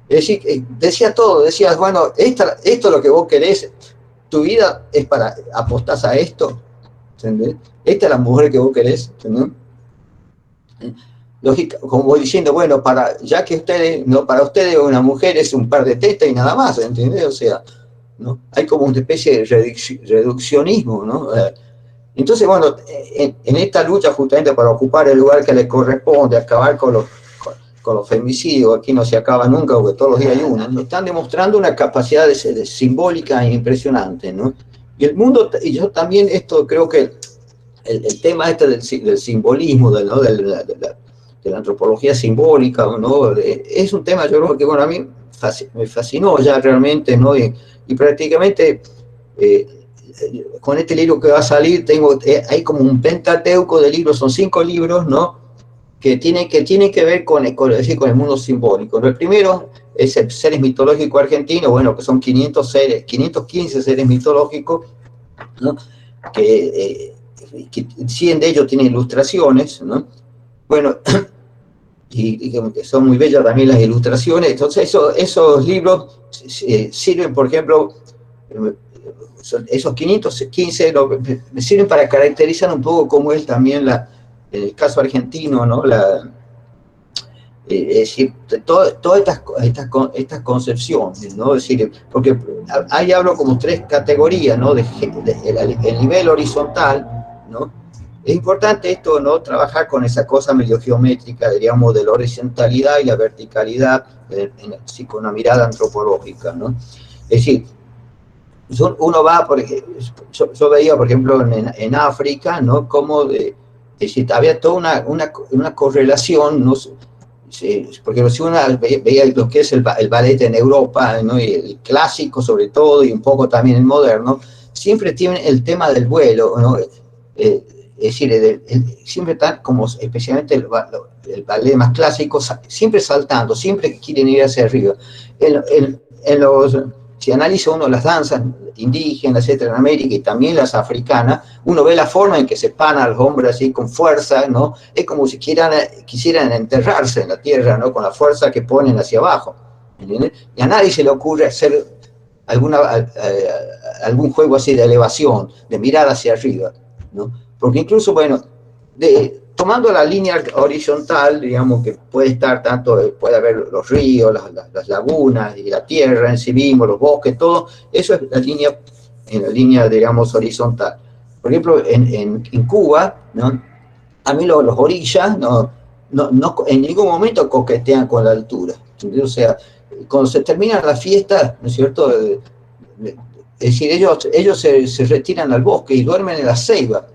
S2: Es decir, decía todo, decías, bueno, esto es lo que vos querés, tu vida es para apostás a esto, ¿entendés? Esta es la mujer que vos querés, ¿entendés? Lógica, como diciendo, bueno, ya que para ustedes una mujer es un par de tetas y nada más, ¿entendés? O sea, ¿no? Hay como una especie de reduccionismo, ¿no? Entonces, bueno, en esta lucha justamente para ocupar el lugar que le corresponde, acabar con los femicidios, aquí no se acaba nunca porque todos los días hay una, ¿no? Están demostrando una capacidad de simbólica impresionante, ¿no? Y el mundo, y yo también esto creo que el tema este del simbolismo, de la antropología simbólica, ¿no? Es un tema, yo creo que, bueno, a mí me fascinó ya realmente, ¿no? Y prácticamente con este libro que va a salir hay como un pentateuco de libros, son 5 libros, ¿no? Que tienen que ver con el mundo simbólico. El primero es el Seres Mitológicos Argentinos, bueno, que son 515 seres mitológicos, ¿no? Que 100 de ellos tienen ilustraciones, ¿no? Bueno, y que son muy bellas también las ilustraciones. Entonces esos libros sirven, por ejemplo, esos 515 me sirven para caracterizar un poco cómo es también en el caso argentino, ¿no? Es decir, todas estas concepciones, ¿no? Es decir, porque ahí hablo como tres categorías, ¿no? El nivel horizontal, ¿no? Es importante esto, ¿no? Trabajar con esa cosa medio geométrica, diríamos, de la horizontalidad y la verticalidad, con una mirada antropológica, ¿no? Es decir, uno va, yo veía, por ejemplo, en África, ¿no? Como es decir, había toda una correlación, ¿no? Sí, porque si uno veía lo que es el ballet en Europa, ¿no? Y el clásico sobre todo, y un poco también el moderno, siempre tiene el tema del vuelo, ¿no? Es decir, siempre están como, especialmente el ballet más clásico, siempre saltando, siempre quieren ir hacia arriba. Si analiza uno las danzas indígenas, etcétera, en América, y también las africanas, uno ve la forma en que se paran los hombres así con fuerza, ¿no? Es como si quisieran enterrarse en la tierra, ¿no? Con la fuerza que ponen hacia abajo, ¿entiendes? Y a nadie se le ocurre hacer algún juego así de elevación, de mirar hacia arriba, ¿no? Porque incluso, bueno, tomando la línea horizontal, digamos que puede estar puede haber los ríos, las lagunas y la tierra en sí mismo, los bosques, todo, eso es en la línea, digamos, horizontal. Por ejemplo, en Cuba, ¿no? A mí los orillas no, en ningún momento coquetean con la altura. ¿Entendés? O sea, cuando se termina la fiesta, ¿no es cierto? Es decir, ellos se retiran al bosque y duermen en la ceiba.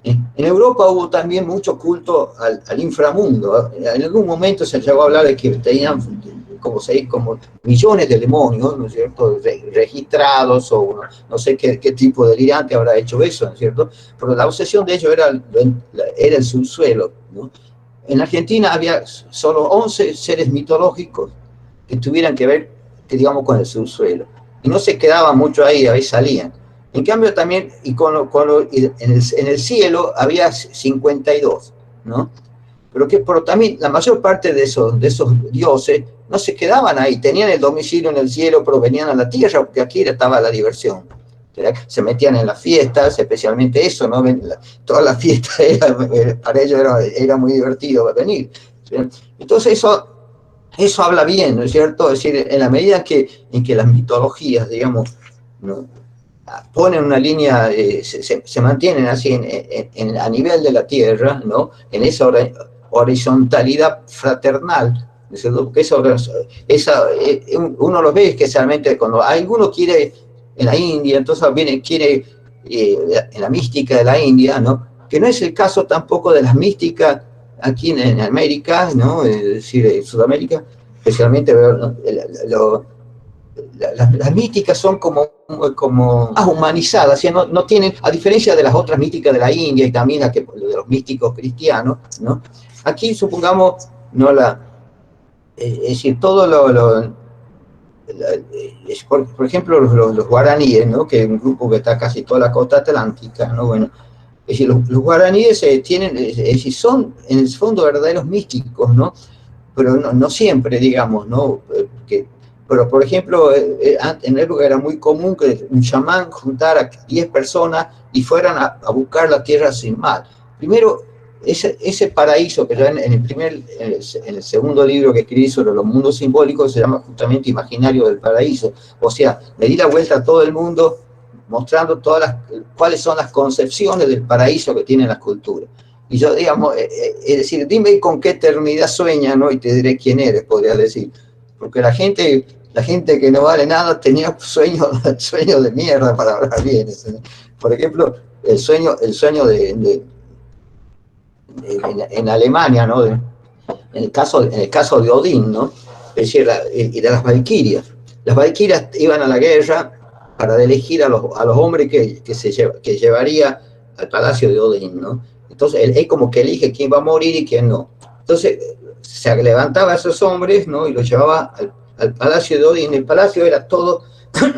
S2: En Europa hubo también mucho culto al inframundo. En algún momento se llegó a hablar de que tenían como millones de demonios, ¿no es cierto?, registrados, o no sé qué tipo de delirante habrá hecho eso, ¿no es cierto? Pero la obsesión de ellos era el subsuelo, ¿no? En Argentina había solo 11 seres mitológicos que tuvieran que ver, digamos, con el subsuelo. Y no se quedaban mucho ahí salían. En cambio también, en el cielo había 52, ¿no? Pero también la mayor parte de esos dioses no se quedaban ahí, tenían el domicilio en el cielo, pero venían a la tierra, porque aquí estaba la diversión. Se metían en las fiestas, especialmente eso, ¿no? Toda la fiesta para ellos era muy divertido venir. ¿Sí? Entonces eso habla bien, ¿no es cierto? Es decir, en la medida en que las mitologías, digamos, ¿no?, ponen una línea, se mantienen así a nivel de la tierra, ¿no? En esa horizontalidad fraternal, ¿no? Porque uno lo ve especialmente cuando alguno quiere en la India, entonces quiere en la mística de la India, ¿no? Que no es el caso tampoco de las místicas aquí en América, ¿no? Es decir, en Sudamérica, especialmente las místicas son como más humanizadas, ¿sí? No tienen, a diferencia de las otras místicas de la India y también de los místicos cristianos, ¿no? Aquí supongamos, ¿no? Es decir, por ejemplo, los guaraníes, ¿no? Que es un grupo que está casi toda la costa atlántica, ¿no? Bueno, es decir, los guaraníes son en el fondo verdaderos místicos, ¿no? Pero no siempre, digamos, ¿no? Pero, por ejemplo, en la época era muy común que un chamán juntara 10 personas y fueran a buscar la tierra sin mal. Primero, ese paraíso que ya en el segundo libro que escribí sobre los mundos simbólicos se llama justamente Imaginario del Paraíso. O sea, le di la vuelta a todo el mundo mostrando cuáles son las concepciones del paraíso que tienen las culturas. Y yo, digamos, es decir, dime con qué eternidad sueña, ¿no? Y te diré quién eres, podría decir. Porque la gente que no vale nada tenía sueños de mierda, para hablar bien. Por ejemplo, el sueño en Alemania, ¿no? En el caso de Odín, ¿no? Es decir, y de las valquirias. Las valquirias iban a la guerra para elegir a los hombres que llevaría al palacio de Odín, ¿no? Entonces, él como que elige quién va a morir y quién no. Entonces, se levantaba a esos hombres, ¿no? Y los llevaba al palacio de Odín. El palacio era todo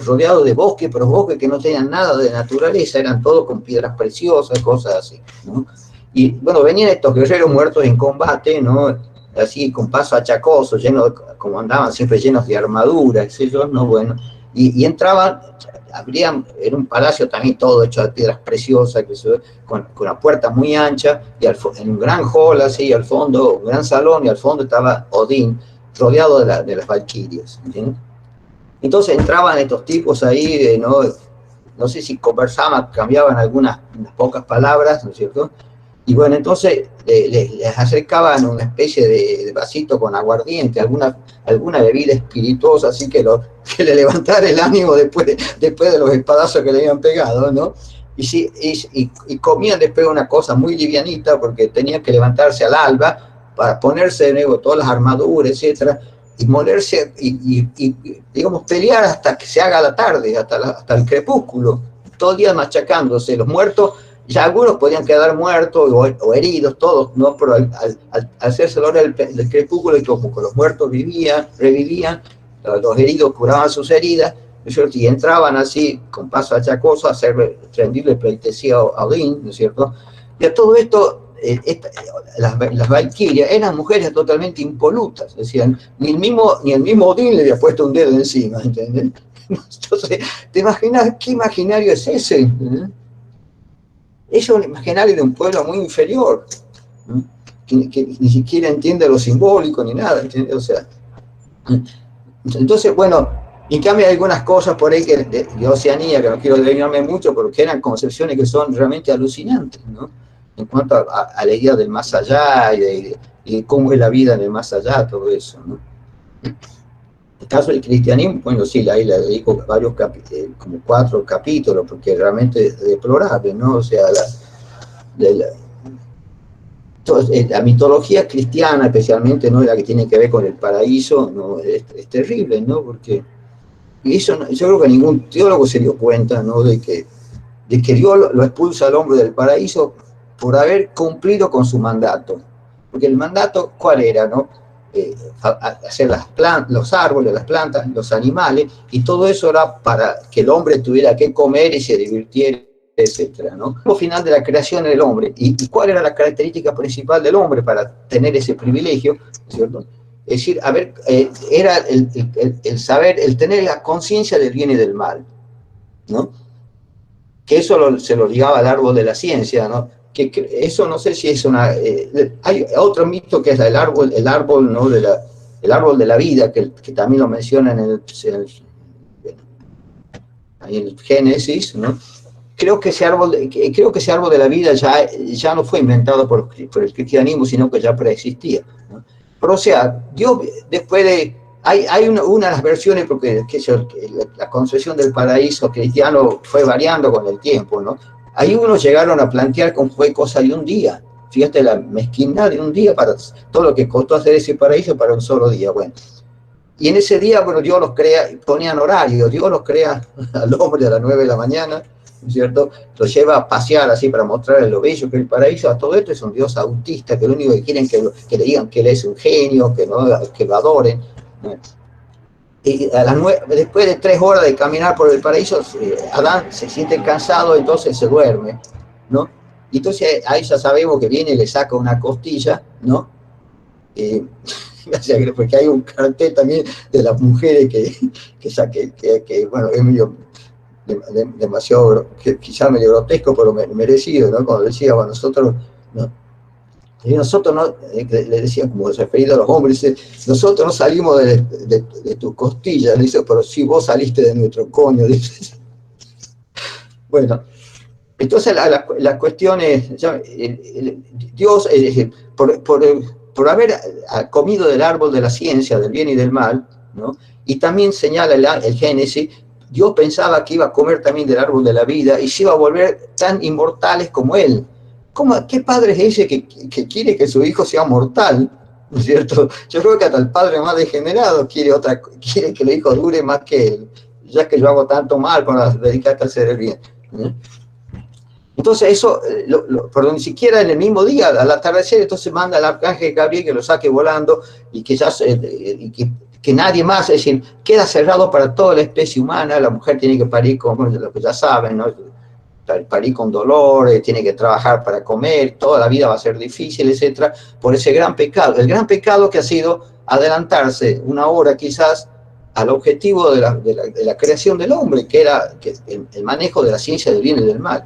S2: rodeado de bosque, pero bosques que no tenían nada de naturaleza, eran todo con piedras preciosas, cosas así, ¿no? Y bueno, venían estos guerreros muertos en combate, ¿no? Así con paso achacoso, como andaban siempre llenos de armaduras, ellos, ¿no? Bueno, y entraban, era un palacio también todo hecho de piedras preciosas, con una puerta muy ancha, y en un gran hall así, al fondo, un gran salón, y al fondo estaba Odín, rodeado de las valquirias. Entonces entraban estos tipos ahí, no sé si conversaban, cambiaban unas pocas palabras, ¿no es cierto? Y bueno, entonces les acercaban una especie de vasito con aguardiente, alguna bebida espirituosa, así que le levantara el ánimo después de los espadazos que le habían pegado, ¿no? Y comían después una cosa muy livianita, porque tenían que levantarse al alba para ponerse de nuevo todas las armaduras, etcétera, y molerse y digamos, pelear hasta que se haga la tarde, hasta el crepúsculo, todo el día machacándose. Los muertos, ya algunos podían quedar muertos o heridos, todos, ¿no? Pero al hacerse la hora del crepúsculo, y como los muertos revivían, los heridos curaban sus heridas, ¿no es cierto? Y entraban así, con paso achacoso, a rendirle pleitesía a Odín, ¿no es cierto? Y a todo esto, las valquirias eran mujeres totalmente impolutas, decían, ni el mismo Odín le había puesto un dedo encima, ¿entendés? Entonces, ¿te imaginas qué imaginario es ese? ¿Entendés? Es un imaginario de un pueblo muy inferior, ¿no? que ni siquiera entiende lo simbólico ni nada, ¿entiendes? O sea, entonces, bueno, en cambio hay algunas cosas por ahí de Oceanía, que no quiero desviarme mucho, pero que eran concepciones que son realmente alucinantes, ¿no? En cuanto a la idea del más allá y de cómo es la vida en el más allá, todo eso, ¿no? El caso del cristianismo, bueno, sí, ahí le dedico varios como 4 capítulos, porque realmente es deplorable, ¿no? O sea, la mitología cristiana, especialmente, ¿no? La que tiene que ver con el paraíso, ¿no? Es terrible, ¿no? Porque eso, yo creo que ningún teólogo se dio cuenta, ¿no? De que Dios lo expulsa al hombre del paraíso por haber cumplido con su mandato. Porque el mandato, ¿cuál era, no? Hacer los árboles, las plantas, los animales, y todo eso era para que el hombre tuviera que comer y se divirtiera, etcétera, ¿no? Al final de la creación del hombre, ¿y cuál era la característica principal del hombre para tener ese privilegio, ¿cierto? Es decir, era el saber, el tener la conciencia del bien y del mal, ¿no? Que eso se lo ligaba al árbol de la ciencia, ¿no? Que eso no sé si es hay otro mito que es el árbol, ¿no? El árbol de la vida, que también lo menciona en el Génesis, ¿no? Creo que ese árbol de la vida ya no fue inventado por el cristianismo, sino que ya preexistía, ¿no? Pero o sea, Dios después de... Hay una de las versiones, porque la concepción del paraíso cristiano fue variando con el tiempo, ¿no? Ahí unos llegaron a plantear como fue cosa de un día. Fíjate la mezquindad de un día para todo lo que costó hacer ese paraíso para un solo día. Bueno, y en ese día, bueno, Dios los crea, ponían horario, Dios los crea al hombre a las 9 de la mañana, ¿no es cierto? Los lleva a pasear así para mostrarles lo bello que es el paraíso. A todo esto es un Dios autista, que lo único que quieren que le digan que él es un genio, que lo adoren. Y después de 3 horas de caminar por el paraíso, Adán se siente cansado, entonces se duerme, ¿no? Y entonces ahí ya sabemos que viene y le saca una costilla, ¿no? Porque hay un cartel también de las mujeres que bueno, es medio demasiado, quizá medio grotesco, pero merecido, ¿no? Cuando decía, bueno, nosotros, ¿no? Y nosotros no, le decían como referido a los hombres, dice, nosotros no salimos de tus costillas, dice, pero sí vos saliste de nuestro coño, dice. Bueno, entonces la cuestión es, Dios, por haber comido del árbol de la ciencia, del bien y del mal, ¿no? Y también señala el Génesis, Dios pensaba que iba a comer también del árbol de la vida y se iba a volver tan inmortales como él. ¿Qué padre es ese que quiere que su hijo sea mortal? ¿No es cierto? Yo creo que hasta el padre más degenerado quiere que el hijo dure más que él, ya que yo hago tanto mal para dedicarte a hacer el bien. Entonces eso, pero ni siquiera en el mismo día, al atardecer, entonces manda al arcángel Gabriel que lo saque volando y que nadie más, es decir, queda cerrado para toda la especie humana. La mujer tiene que parir, como lo que ya saben, ¿no? Parir con dolor, tiene que trabajar para comer, toda la vida va a ser difícil, etcétera, por ese gran pecado. El gran pecado que ha sido adelantarse 1 hora quizás al objetivo de la creación del hombre, que era el manejo de la ciencia del bien y del mal.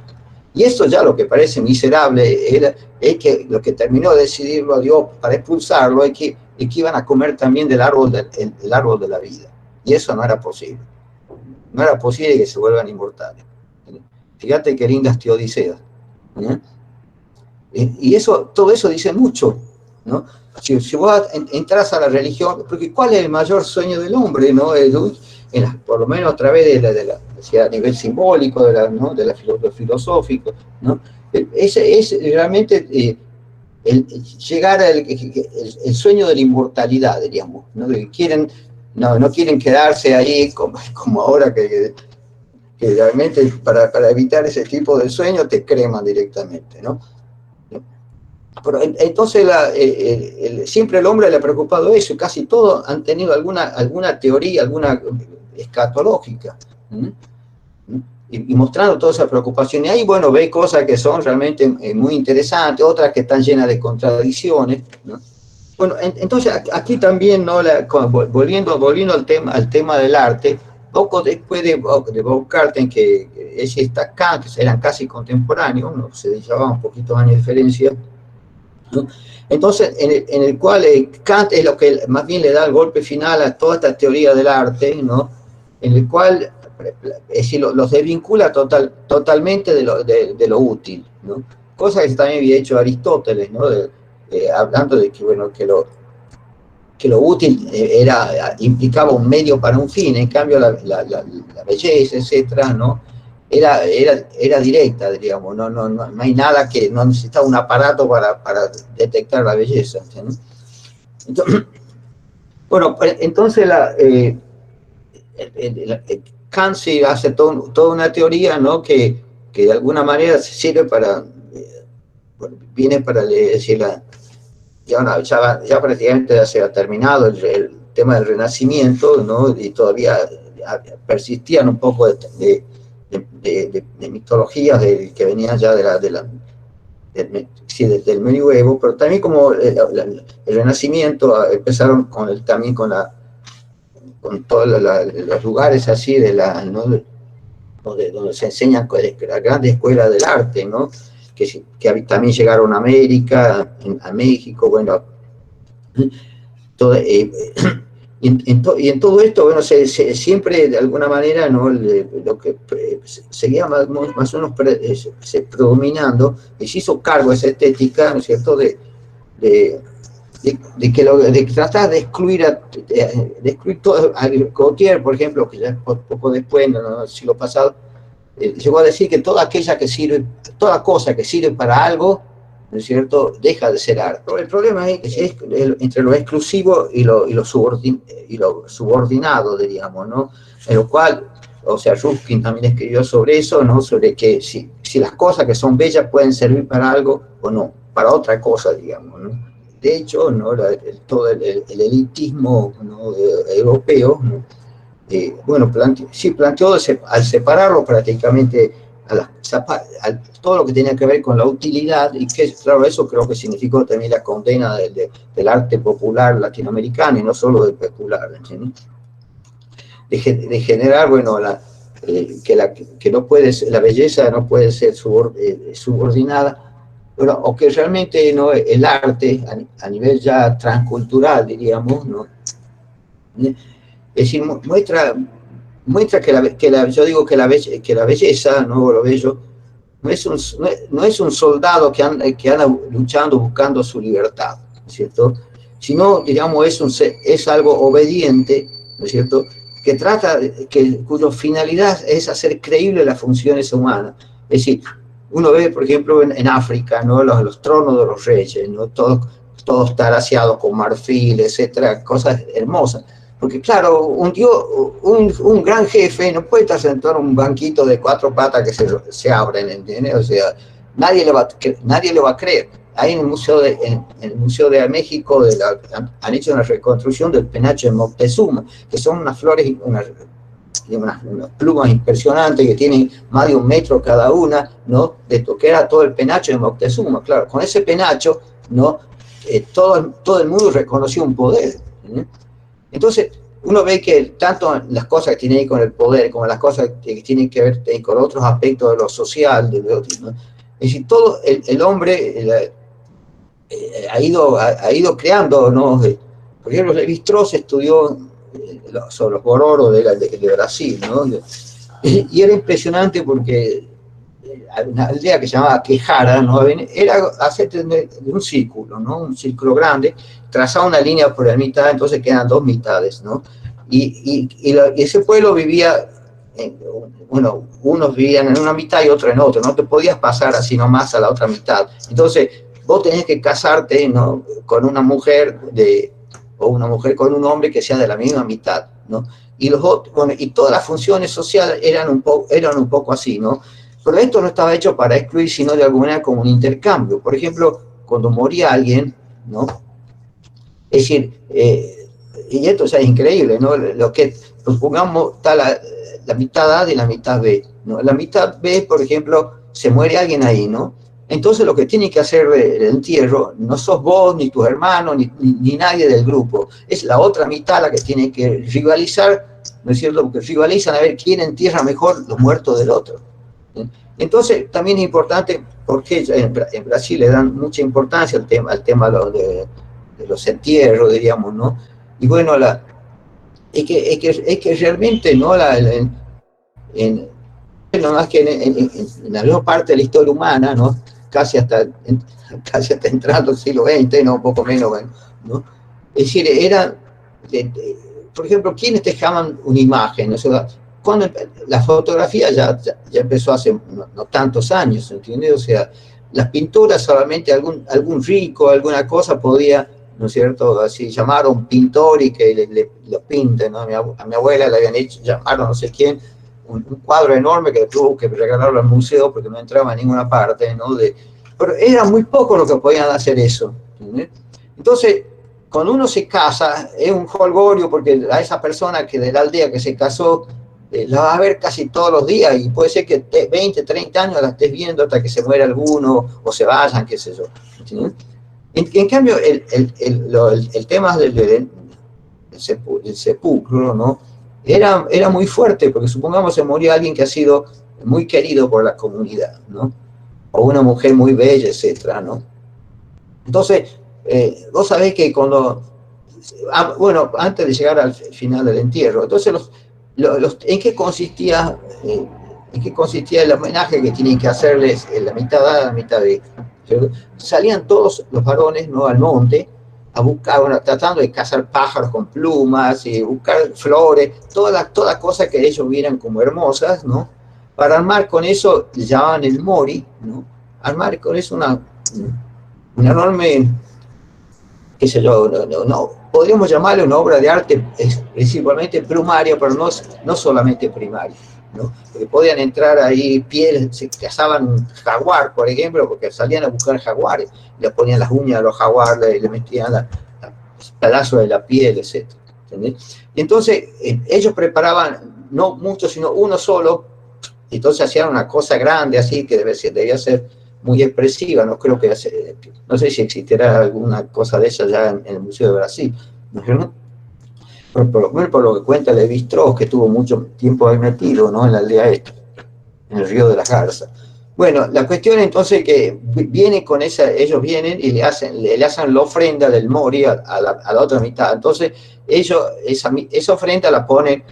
S2: Y esto ya lo que parece miserable es que lo que terminó de decidirlo a Dios para expulsarlo es que iban a comer también del árbol, el árbol de la vida. Y eso no era posible. No era posible que se vuelvan inmortales. Fíjate qué lindas teodiceas. Y todo eso dice mucho, ¿no? Si vos entras a la religión, porque ¿cuál es el mayor sueño del hombre, ¿no? Por lo menos a través a nivel simbólico, ¿no? De lo filosófico, ¿no? Es realmente llegar el sueño de la inmortalidad, diríamos, ¿no? No quieren quedarse ahí como ahora que realmente para evitar ese tipo de sueño te creman directamente, ¿no? Pero entonces siempre el hombre le ha preocupado eso, y casi todos han tenido alguna teoría, alguna escatológica, y mostrando toda esa preocupación. Y ahí, bueno, ve cosas que son realmente muy interesantes, otras que están llenas de contradicciones, ¿no? Bueno, entonces aquí también, ¿no? Volviendo al tema del arte, poco después de Baumgarten, que está Kant, que eran casi contemporáneos, ¿no? Se llevaban poquitos años de diferencia, ¿no? Entonces, en el cual Kant es lo que más bien le da el golpe final a toda esta teoría del arte, ¿no? En el cual, es decir, los desvincula totalmente de lo útil, ¿no? Cosa que también había hecho Aristóteles, ¿no? Hablando de que, bueno, que lo útil implicaba un medio para un fin, en cambio la belleza, etcétera, ¿no? Era directa, digamos, no hay nada que, no necesitaba un aparato para detectar la belleza, ¿no? Entonces, bueno, entonces Kant se hace toda una teoría, ¿no? Que de alguna manera sirve viene para decir ya prácticamente se ha terminado el tema del Renacimiento, ¿no? Y todavía persistían un poco de mitologías que venían ya del medioevo, pero también como el Renacimiento empezaron también con todos los lugares así ¿no? donde se enseñan la gran escuela del arte, ¿no? Que también llegaron a América, a México, bueno, y en todo esto, bueno, siempre de alguna manera, ¿no? Lo que seguía más o menos predominando, y se hizo cargo esa estética, ¿no es cierto?, de tratar de excluir todo. Gautier, por ejemplo, que ya poco después, en el siglo pasado, llegó a decir que toda cosa que sirve para algo, ¿no es cierto?, deja de ser arte. Pero el problema es entre lo exclusivo y lo subordinado, diríamos, ¿no? En lo cual, o sea, Rufkin también escribió sobre eso, ¿no? Sobre que si las cosas que son bellas pueden servir para algo o no, para otra cosa, digamos, ¿no? De hecho, ¿no? Todo el elitismo, ¿no? Europeo, ¿no? Bueno, planteó al separarlo prácticamente todo lo que tenía que ver con la utilidad, y que, claro, eso creo que significó también la condena del arte popular latinoamericano, y no solo del popular, de generar, bueno, que no la belleza no puede ser subordinada, bueno, o que realmente, ¿no? El arte a nivel ya transcultural, diríamos, ¿no? Es decir, muestra yo digo que la belleza, ¿no? Lo bello, no es un soldado que anda luchando buscando su libertad, ¿no es cierto? Sino, digamos, es algo obediente, ¿no es cierto?, que cuya finalidad es hacer creíble las funciones humanas. Es decir, uno ve, por ejemplo, en África, ¿no? Los tronos de los reyes, ¿no? Todos taraseados con marfil, etcétera, cosas hermosas. Porque, claro, un gran jefe no puede estar sentado en un banquito de 4 patas que se abren, ¿entiendes? O sea, nadie le va a creer. Ahí en el Museo de México han hecho una reconstrucción del penacho de Moctezuma, que son unas flores, unas plumas impresionantes que tienen más de 1 metro cada una, ¿no? De lo que era todo el penacho de Moctezuma. Claro, con ese penacho, ¿no? Todo el mundo reconoció un poder, ¿no? Entonces, uno ve que tanto las cosas que tienen que ver con el poder, como las cosas que tienen que ver con otros aspectos de lo social, ¿no? Es decir, todo el hombre ha ido creando, ¿no? Por ejemplo, Levi-Strauss estudió sobre los bororos de Brasil, ¿no? Y era impresionante porque una aldea que se llamaba Quejara, ¿no? Era hacer un círculo, ¿no? Un círculo grande, trazaba una línea por la mitad, entonces quedan dos mitades, ¿no? Y ese pueblo vivía, bueno, unos vivían en una mitad y otros en otra, no te podías pasar así nomás a la otra mitad. Entonces, vos tenés que casarte, ¿no? Con una mujer o una mujer con un hombre que sea de la misma mitad, ¿no? Y, bueno, y todas las funciones sociales eran un poco así, ¿no? Pero esto no estaba hecho para excluir, sino de alguna manera como un intercambio. Por ejemplo, cuando moría alguien, ¿no? Es decir, y esto es increíble, ¿no? Lo que, pues, pongamos, está la mitad A y la mitad B, ¿no? La mitad B, por ejemplo, se muere alguien ahí, ¿no? Entonces lo que tiene que hacer el entierro no sos vos, ni tus hermanos, ni nadie del grupo. Es la otra mitad la que tiene que rivalizar, ¿no es cierto? Porque rivalizan a ver quién entierra mejor los muertos del otro. Entonces también es importante, porque en Brasil le dan mucha importancia al tema de los entierros, diríamos, ¿no? Y bueno, es que realmente, ¿no? No más que en la mayor parte de la historia humana, ¿no? Casi hasta entrando al siglo XX, ¿no? Un poco menos, ¿no? Es decir, por ejemplo, ¿quiénes dejaban una imagen? O sea, cuando la fotografía ya empezó hace no tantos años, ¿entiendes? O sea, las pinturas solamente algún rico, alguna cosa podía, ¿no es cierto? Así llamar a un pintor y que lo pinte, ¿no? A mi abuela le habían hecho, llamaron no sé quién, un cuadro enorme que tuvo que regalarlo al museo porque no entraba en ninguna parte, ¿no? Pero era muy poco lo que podían hacer eso, ¿entiendes? Entonces, cuando uno se casa, es un jolgorio porque a esa persona que de la aldea que se casó, la vas a ver casi todos los días y puede ser que 20, 30 años la estés viendo hasta que se muera alguno o se vayan, qué sé yo. En cambio, el tema del sepulcro, ¿no? Era muy fuerte, porque supongamos se moría alguien que ha sido muy querido por la comunidad, ¿no? O una mujer muy bella, etcétera, ¿no? Entonces, vos sabés que cuando, bueno, antes de llegar al final del entierro, entonces ¿en qué consistía el homenaje que tienen que hacerles en la mitad A, la mitad B? Salían todos los varones, ¿no? Al monte a buscar, bueno, tratando de cazar pájaros con plumas y buscar flores, todas cosas que ellos vieran como hermosas, ¿no? Para armar con eso, le llamaban el mori, ¿no? Armar con eso una enorme, qué sé yo, no, podríamos llamarle una obra de arte principalmente plumaria, pero no solamente primaria, ¿no? Porque podían entrar ahí pieles, se cazaban un jaguar, por ejemplo, porque salían a buscar jaguares, le ponían las uñas a los jaguares, le metían pedazos de la piel, etc. ¿Entendés? Y entonces ellos preparaban, no muchos, sino uno solo, entonces hacían una cosa grande así, que debía ser muy expresiva, no creo que, no sé si existirá alguna cosa de esa ya en el Museo de Brasil, ¿no? Por lo menos por lo que cuenta Levi-Strauss, que tuvo mucho tiempo ahí metido, ¿no? En la aldea esta, en el río de las Garzas. Bueno, la cuestión entonces que viene con ellos vienen y le hacen la ofrenda del mori a la otra mitad. Entonces, ellos esa ofrenda la ponen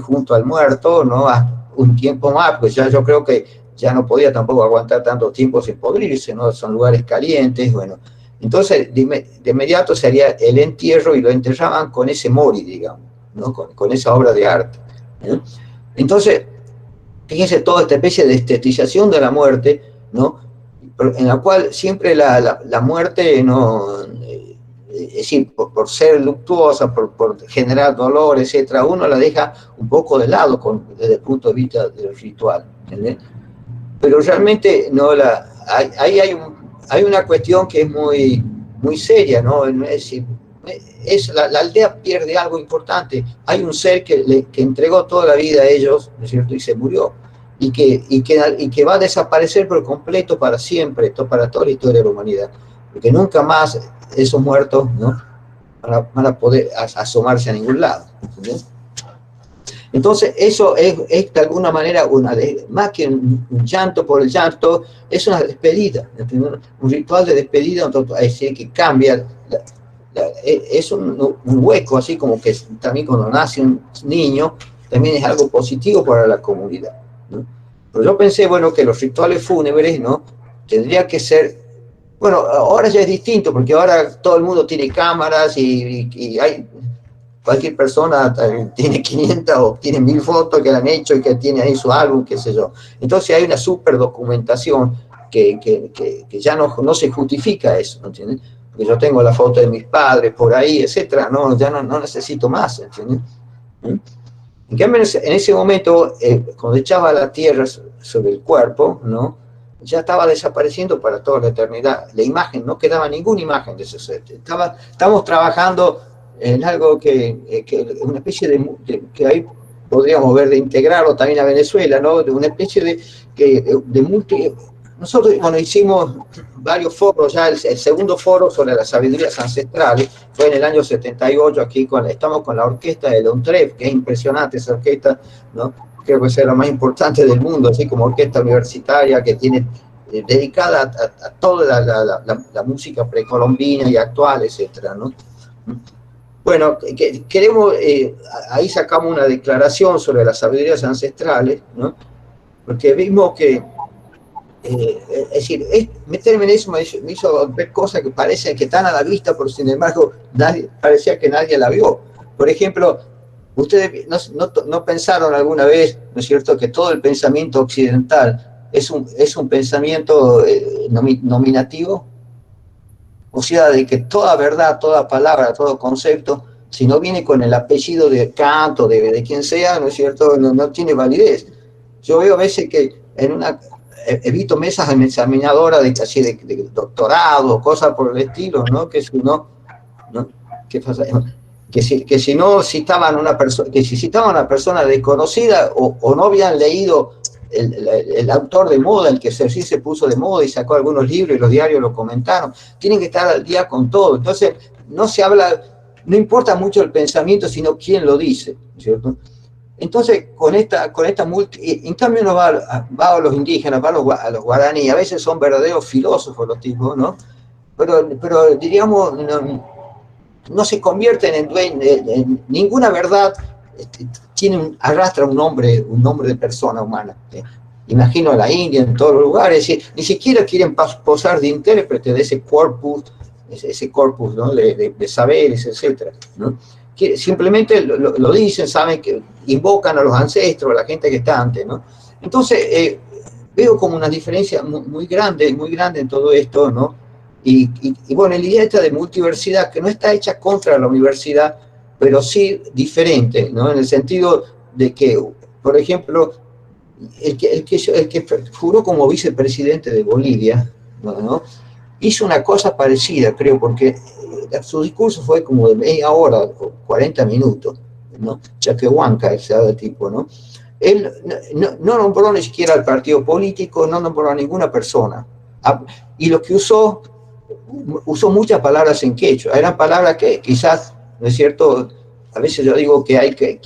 S2: junto al muerto, ¿no? A un tiempo más, pues ya yo creo que ya no podía tampoco aguantar tanto tiempo sin podrirse, ¿no? Son lugares calientes, bueno. Entonces, de inmediato sería el entierro y lo enterraban con ese mori, digamos, ¿no? Con esa obra de arte, ¿no? Entonces, fíjense toda esta especie de estetización de la muerte, ¿no? En la cual siempre la muerte, ¿no? Es decir, por ser luctuosa, por generar dolor, etcétera, uno la deja un poco de lado desde el punto de vista del ritual, ¿entendés? Pero realmente no ahí hay una cuestión que es muy, muy seria, ¿no? Es decir, la aldea pierde algo importante. Hay un ser que entregó toda la vida a ellos, ¿no es cierto? Y se murió. Y que va a desaparecer por completo para siempre, para toda la historia de la humanidad. Porque nunca más esos muertos, ¿no? para poder asomarse a ningún lado. ¿Entendés? Entonces, eso es de alguna manera, más que un llanto por el llanto, es una despedida, ¿entendés? Un ritual de despedida, es decir, que cambia, es un hueco, así como que también cuando nace un niño, también es algo positivo para la comunidad, ¿no? Pero yo pensé, bueno, que los rituales fúnebres, ¿no? Tendría que ser, bueno, ahora ya es distinto, porque ahora todo el mundo tiene cámaras y hay cualquier persona tiene 500 o tiene 1000 fotos que le han hecho y que tiene ahí su álbum, qué sé yo. Entonces hay una super documentación que ya no se justifica eso, ¿no entiendes? Porque yo tengo la foto de mis padres por ahí, etcétera, no, ya no necesito más, ¿entiendes? En cambio, en ese momento, cuando echaba la tierra sobre el cuerpo, ¿no? Ya estaba desapareciendo para toda la eternidad. La imagen, no quedaba ninguna imagen de eso. Estamos trabajando en algo una especie que ahí podríamos ver de integrarlo también a Venezuela, ¿no? De una especie de multi... Nosotros, bueno, hicimos varios foros, ya el segundo foro sobre las sabidurías ancestrales fue en el año 78, aquí estamos con la orquesta de Leontref, que es impresionante esa orquesta, ¿no? Creo que es la más importante del mundo, así como orquesta universitaria que tiene dedicada a toda la música precolombina y actual, etcétera, ¿no? Bueno, queremos, ahí sacamos una declaración sobre las sabidurías ancestrales, ¿no? Porque vimos que, es decir, meterme en eso me hizo ver cosas que parecen que están a la vista, pero sin embargo parecía que nadie la vio. Por ejemplo, ustedes no pensaron alguna vez, ¿no es cierto?, que todo el pensamiento occidental es un pensamiento nominativo. O sea, de que toda verdad, toda palabra, todo concepto, si no viene con el apellido de Kant o de quien sea, ¿no es cierto?, no tiene validez. Yo veo a veces que evito mesas examinadoras de doctorado, cosas por el estilo, ¿no? Que si no, ¿no? ¿Qué pasa? Que si no citaban que si citaban a una persona desconocida o no habían leído el autor de moda, el que sí se puso de moda y sacó algunos libros y los diarios lo comentaron, tienen que estar al día con todo. Entonces, no se habla, no importa mucho el pensamiento, sino quién lo dice, ¿cierto? Entonces, en cambio uno va a los indígenas, va a los guaraníes, a veces son verdaderos filósofos los tipos, ¿no? Pero diríamos, no se convierten en ninguna verdad, arrastra un nombre de persona humana. Imagino a la India en todos los lugares, ni siquiera quieren posar de intérprete de ese corpus, ¿no? de saberes, etcétera, ¿no? Que simplemente lo dicen, saben que invocan a los ancestros, a la gente que está antes, ¿no? Entonces, veo como una diferencia muy grande en todo esto, ¿no? Y bueno, la idea esta de multiversidad, que no está hecha contra la universidad, pero sí diferente, ¿no? En el sentido de que, por ejemplo, el que juró como vicepresidente de Bolivia, ¿no? Hizo una cosa parecida, creo, porque su discurso fue como de media hora o 40 minutos, ¿no? Chaquehuanca, ese tipo, ¿no? Él no nombró ni siquiera al partido político, no nombró a ninguna persona. Y lo que usó muchas palabras en quechua, eran palabras que quizás, ¿no es cierto? A veces yo digo que hay que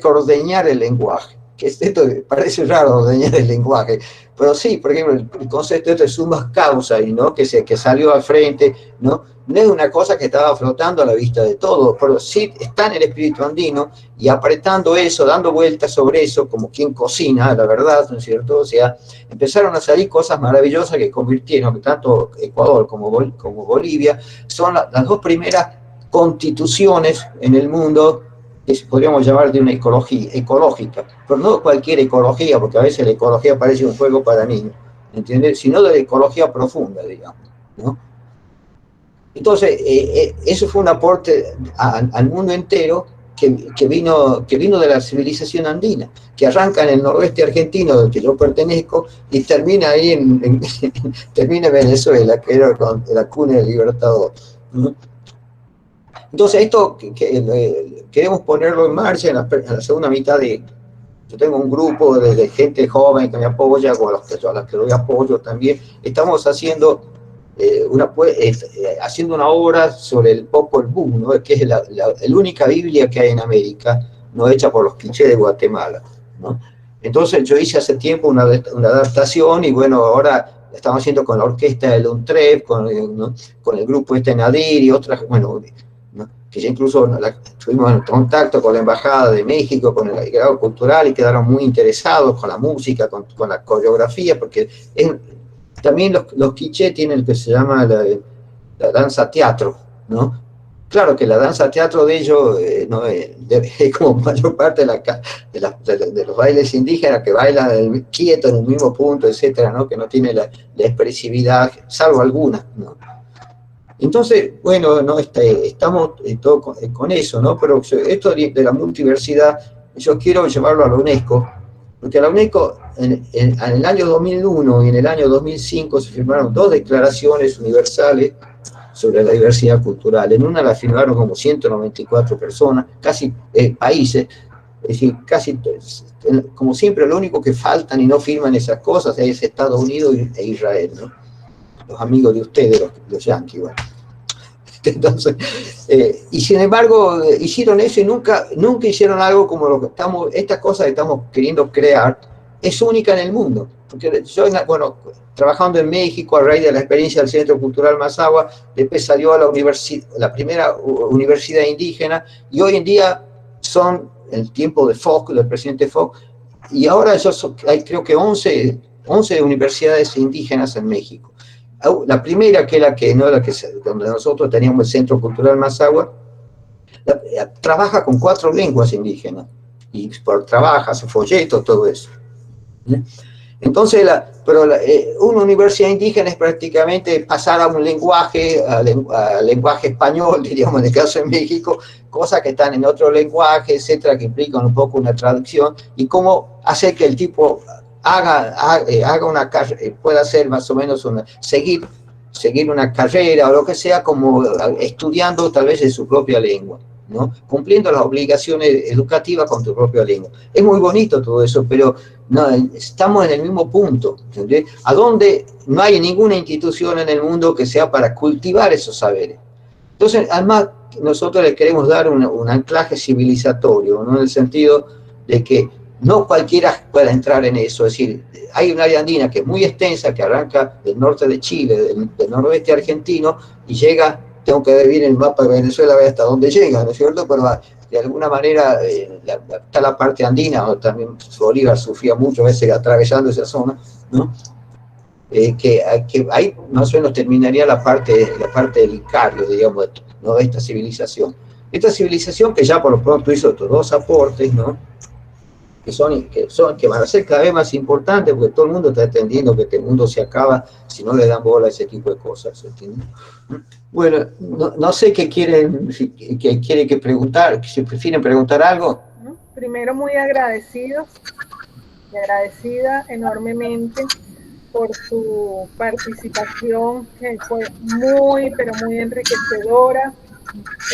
S2: ordeñar el lenguaje, que esto parece raro, ordeñar el lenguaje, pero sí, por ejemplo, el concepto de summa causa, ¿no? que salió al frente, ¿no? No es una cosa que estaba flotando a la vista de todos, pero sí está en el espíritu andino y apretando eso, dando vueltas sobre eso, como quien cocina, la verdad, ¿no es cierto? O sea, empezaron a salir cosas maravillosas que convirtieron, tanto Ecuador como Bolivia, son las dos primeras constituciones en el mundo que podríamos llamar de una ecológica, pero no cualquier ecología, porque a veces la ecología parece un juego para niños, ¿entiendes? Sino de la ecología profunda, digamos, ¿no? Entonces, eso fue un aporte al mundo entero que vino de la civilización andina, que arranca en el noroeste argentino, del que yo pertenezco, y termina ahí termina en Venezuela, que era la cuna del Libertador, ¿no? Entonces, esto queremos ponerlo en marcha en la segunda mitad yo tengo un grupo de gente joven que me apoya, o a los que doy apoyo también. Estamos haciendo haciendo una obra sobre el Popol Vuh, ¿no? Que es la única Biblia que hay en América, no hecha por los quichés de Guatemala, ¿no? Entonces yo hice hace tiempo una adaptación y bueno, ahora la estamos haciendo con la orquesta del UNTREP, ¿no? Con el grupo Nadir y otras, bueno, ¿no? Que ya incluso tuvimos en contacto con la Embajada de México, con el grado cultural y quedaron muy interesados con la música, con la coreografía, porque también los quichés tienen lo que se llama la danza teatro, ¿no? Claro que la danza teatro de ellos no es como mayor parte de los bailes indígenas que bailan quietos en un mismo punto, etcétera, ¿no? Que no tiene la expresividad, salvo algunas, ¿no? Entonces, bueno, no estamos todo con eso, ¿no? Pero esto de la multiversidad, yo quiero llevarlo a la UNESCO, porque la UNESCO en el año 2001 y en el año 2005 se firmaron 2 declaraciones universales sobre la diversidad cultural. En una la firmaron como 194 personas, casi países, es decir, casi, como siempre, lo único que faltan y no firman esas cosas es Estados Unidos e Israel, ¿no? Los amigos de ustedes, los yanquis, bueno. Entonces, y sin embargo, hicieron eso y nunca hicieron algo como lo que esta cosa que estamos queriendo crear, es única en el mundo. Porque yo, bueno, trabajando en México, a raíz de la experiencia del Centro Cultural Mazahua, después salió a la primera universidad indígena, y hoy en día son el tiempo de Foch, del presidente Foch, y ahora hay creo que 11 universidades indígenas en México. La primera, que es donde nosotros teníamos el Centro Cultural Mazahua, trabaja con 4 lenguas indígenas, y hace folletos, todo eso. Entonces, una universidad indígena es prácticamente pasar a un lenguaje, al lenguaje español, diríamos en el caso de México, cosas que están en otro lenguaje, etcétera, que implican un poco una traducción, y cómo hacer que el tipo haga una carrera, pueda hacer más o menos seguir una carrera o lo que sea, como estudiando tal vez en su propia lengua, ¿no? Cumpliendo las obligaciones educativas con tu propia lengua. Es muy bonito todo eso, pero no, estamos en el mismo punto, ¿entendés? A donde no hay ninguna institución en el mundo que sea para cultivar esos saberes. Entonces, además, nosotros le queremos dar un anclaje civilizatorio, ¿no? En el sentido de que no cualquiera pueda entrar en eso. Es decir, hay un área andina que es muy extensa, que arranca del norte de Chile, del noroeste argentino, y llega, tengo que ver bien el mapa de Venezuela, a ver hasta dónde llega, ¿no es cierto? Pero de alguna manera está la parte andina, donde también Bolívar sufría muchas veces atravesando esa zona, ¿no? Que ahí más o menos terminaría la parte del Icario, digamos, ¿no? Esta civilización. Esta civilización que ya por lo pronto hizo estos 2 aportes, ¿no? Que van a ser cada vez más importantes, porque todo el mundo está entendiendo que este mundo se acaba si no le dan bola a ese tipo de cosas, ¿entiendes? Bueno, no sé qué quieren que preguntar, si prefieren preguntar algo.
S1: Primero, muy agradecidos y agradecida enormemente por su participación, que fue muy, pero muy enriquecedora.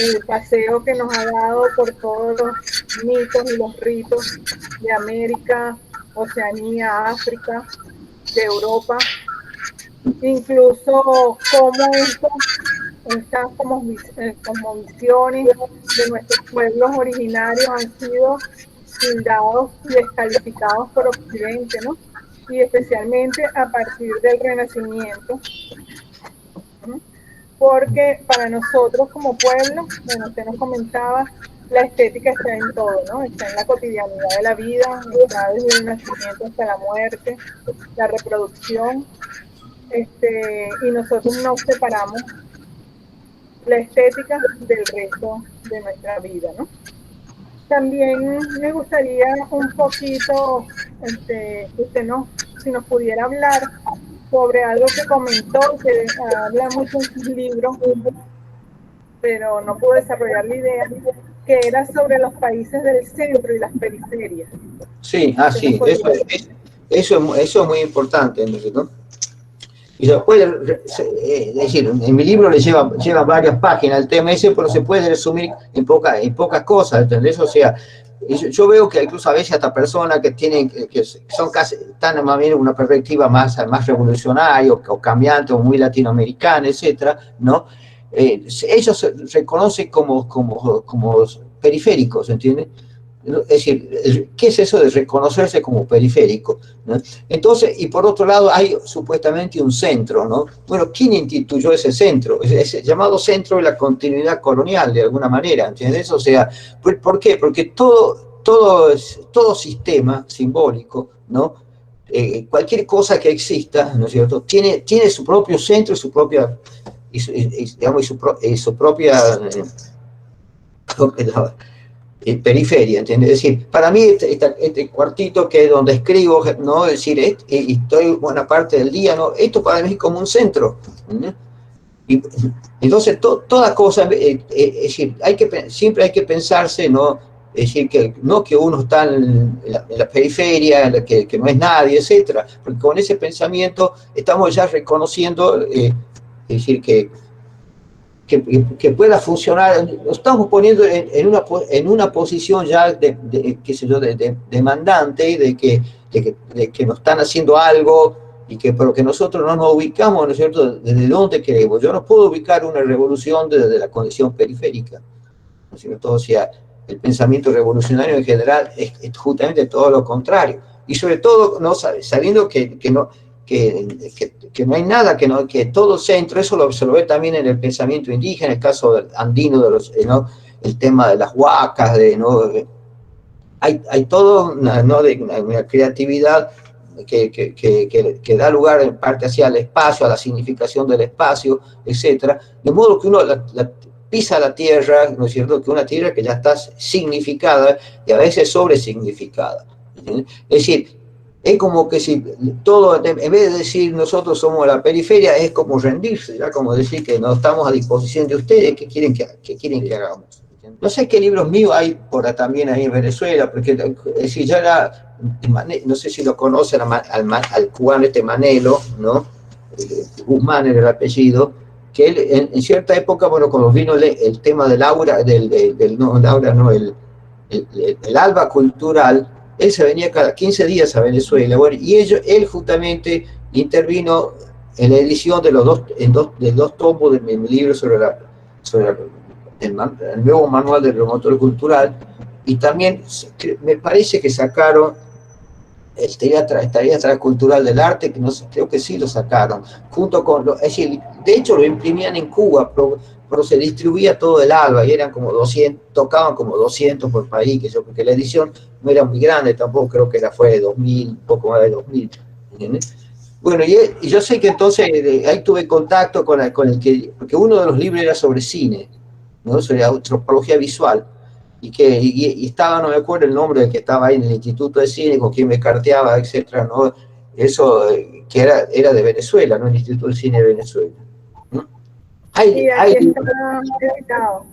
S1: El paseo que nos ha dado por todos los mitos y los ritos de América, Oceanía, África, de Europa, incluso cómo estas como visiones de nuestros pueblos originarios han sido tildados y descalificados por Occidente, ¿no? Y especialmente a partir del Renacimiento, ¿no? Porque para nosotros como pueblo, bueno, usted nos comentaba, la estética está en todo, ¿no? Está en la cotidianidad de la vida, está desde el nacimiento hasta la muerte, la reproducción, y nosotros nos separamos la estética del resto de nuestra vida, ¿no? También me gustaría un poquito, usted si nos pudiera hablar sobre algo que comentó, que habla mucho en sus libros, pero no pudo desarrollar la idea, que era sobre los países del centro y las periferias.
S2: Sí, sí, eso es muy importante, ¿no? Y después, es decir, en mi libro le lleva varias páginas el tema ese, pero se puede resumir en pocas cosas, ¿entendés? O sea, yo veo que incluso a veces hasta personas que tienen, que son casi, están más bien en una perspectiva más revolucionaria o cambiante o muy latinoamericana, etcétera, ¿no? Ellos se reconocen como periféricos, ¿entiendes? Es decir, ¿qué es eso de reconocerse como periférico? ¿No? Entonces, y por otro lado, hay supuestamente un centro, ¿no? Bueno, ¿quién instituyó ese centro? Ese llamado centro de la continuidad colonial, de alguna manera, ¿entiendes? O sea, ¿por qué? Porque todo sistema simbólico, ¿no? Cualquier cosa que exista, ¿no es cierto?, tiene su propio centro y su propia, digamos, y su propia periferia, ¿entiendes? Es decir, para mí este cuartito que es donde escribo, ¿no? Es decir, y estoy buena parte del día, ¿no? Esto para mí es como un centro, ¿no? Y entonces toda cosa, es decir, siempre hay que pensarse, ¿no? Es decir, que no que uno está en la periferia, que no es nadie, etcétera, porque con ese pensamiento estamos ya reconociendo, es decir, que pueda funcionar, nos estamos poniendo en una posición ya qué sé yo, de demandante, de que nos están haciendo algo, pero que nosotros no nos ubicamos, ¿no es cierto?, desde dónde queremos. Yo no puedo ubicar una revolución desde la condición periférica, ¿no es cierto? O sea, el pensamiento revolucionario en general es justamente todo lo contrario. Y sobre todo, ¿no?, sabiendo que no hay nada, que todo centro, eso se lo ve también en el pensamiento indígena, el caso andino, ¿no?, el tema de las huacas, ¿no?, hay todo una creatividad que da lugar en parte hacia el espacio, a la significación del espacio, etcétera, de modo que uno pisa la tierra, ¿no es cierto?, que una tierra que ya está significada y a veces sobresignificada. Es decir, es como que si todo, en vez de decir nosotros somos la periferia, es como rendirse, ¿ya? Como decir que no estamos a disposición de ustedes, ¿qué quieren que hagamos? No sé qué libros míos hay también ahí en Venezuela, porque es decir, ya no sé si lo conocen al cubano Manelo, ¿no? Guzmán era el apellido, que él en cierta época, bueno, cuando vino el tema del aura, el alba cultural, él se venía cada 15 días a Venezuela, bueno, y él justamente intervino en la edición de de dos tomos de mi libro sobre el nuevo manual del promotor cultural, y también me parece que sacaron tarea cultural del arte, que no sé, creo que sí lo sacaron, junto con, es decir, de hecho lo imprimían en Cuba, pero se distribuía todo el ALBA, y eran como 200, tocaban como 200 por país, porque la edición no era muy grande, tampoco creo que fue de 2000, poco más de 2000, ¿entiendes? Bueno, y yo sé que entonces ahí tuve contacto con el porque uno de los libros era sobre cine, ¿no?, sobre antropología visual, y estaba, no me acuerdo el nombre del que estaba ahí en el Instituto de Cine, con quien me carteaba, etcétera, ¿no? Eso, que era de Venezuela, ¿no?, el Instituto de Cine de Venezuela, ¿no?
S1: Y aquí está editado.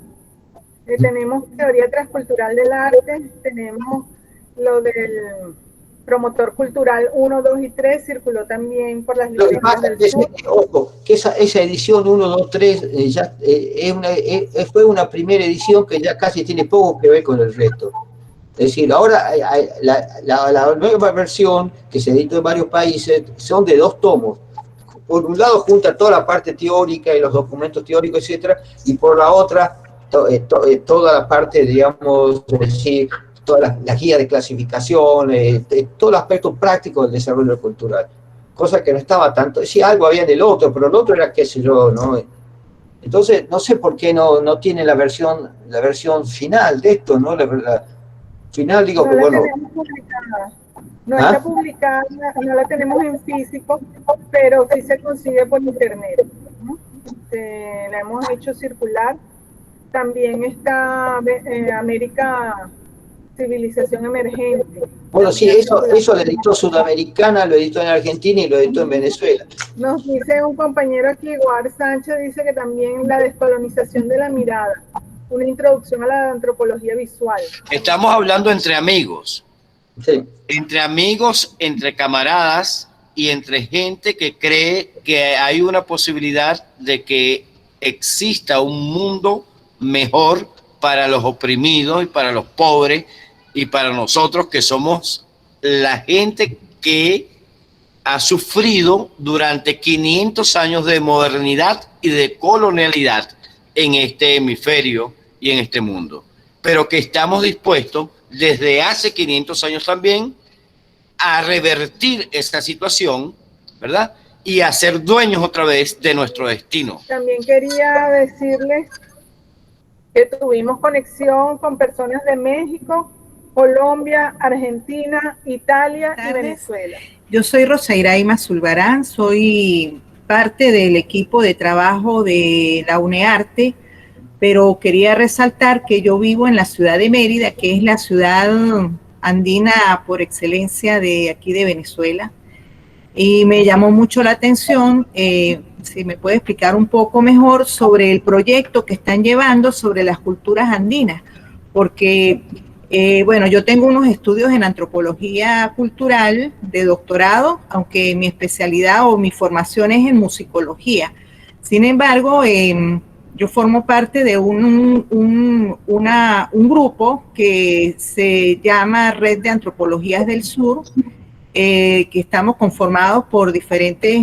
S1: Tenemos teoría transcultural del arte, tenemos lo del promotor cultural 1, 2 y 3, circuló también por las librerías del sur.
S2: Ojo, que esa edición 1, 2, 3 fue una primera edición que ya casi tiene poco que ver con el resto. Es decir, ahora la nueva versión que se editó en varios países son de 2 tomos. Por un lado junta toda la parte teórica y los documentos teóricos, etcétera, y por la otra toda la parte, digamos, es decir, toda la guía de clasificación, todo el aspecto práctico del desarrollo cultural. Cosa que no estaba tanto, sí, algo había en el otro, pero el otro era, qué sé yo, ¿no? Entonces, no sé por qué no tiene la versión final de esto, ¿no? La final, digo,
S1: no
S2: que bueno.
S1: No está publicada, no la tenemos en físico, pero sí se consigue por internet, ¿no? La hemos hecho circular. También está América Civilización Emergente.
S2: Bueno, sí, eso lo editó Sudamericana, lo editó en Argentina y lo editó en Venezuela.
S1: Nos dice un compañero aquí, Guar Sánchez, dice que también la descolonización de la mirada, una introducción a la antropología visual.
S3: Estamos hablando entre amigos.
S2: Sí.
S3: Entre amigos, entre camaradas y entre gente que cree que hay una posibilidad de que exista un mundo mejor para los oprimidos y para los pobres y para nosotros que somos la gente que ha sufrido durante 500 años de modernidad y de colonialidad en este hemisferio y en este mundo, pero que estamos dispuestos desde hace 500 años también a revertir esta situación, ¿verdad? Y a ser dueños otra vez de nuestro destino.
S1: También quería decirles que tuvimos conexión con personas de México, Colombia, Argentina, Italia y Venezuela.
S4: Yo soy Rosairaima Zulbarán, soy parte del equipo de trabajo de la UNEARTE, pero quería resaltar que yo vivo en la ciudad de Mérida, que es la ciudad andina por excelencia de aquí de Venezuela, y me llamó mucho la atención, si me puede explicar un poco mejor sobre el proyecto que están llevando sobre las culturas andinas, porque bueno, yo tengo unos estudios en antropología cultural de doctorado, aunque mi especialidad o mi formación es en musicología. Sin embargo, yo formo parte de un grupo que se llama Red de Antropologías del Sur, que estamos conformados por diferentes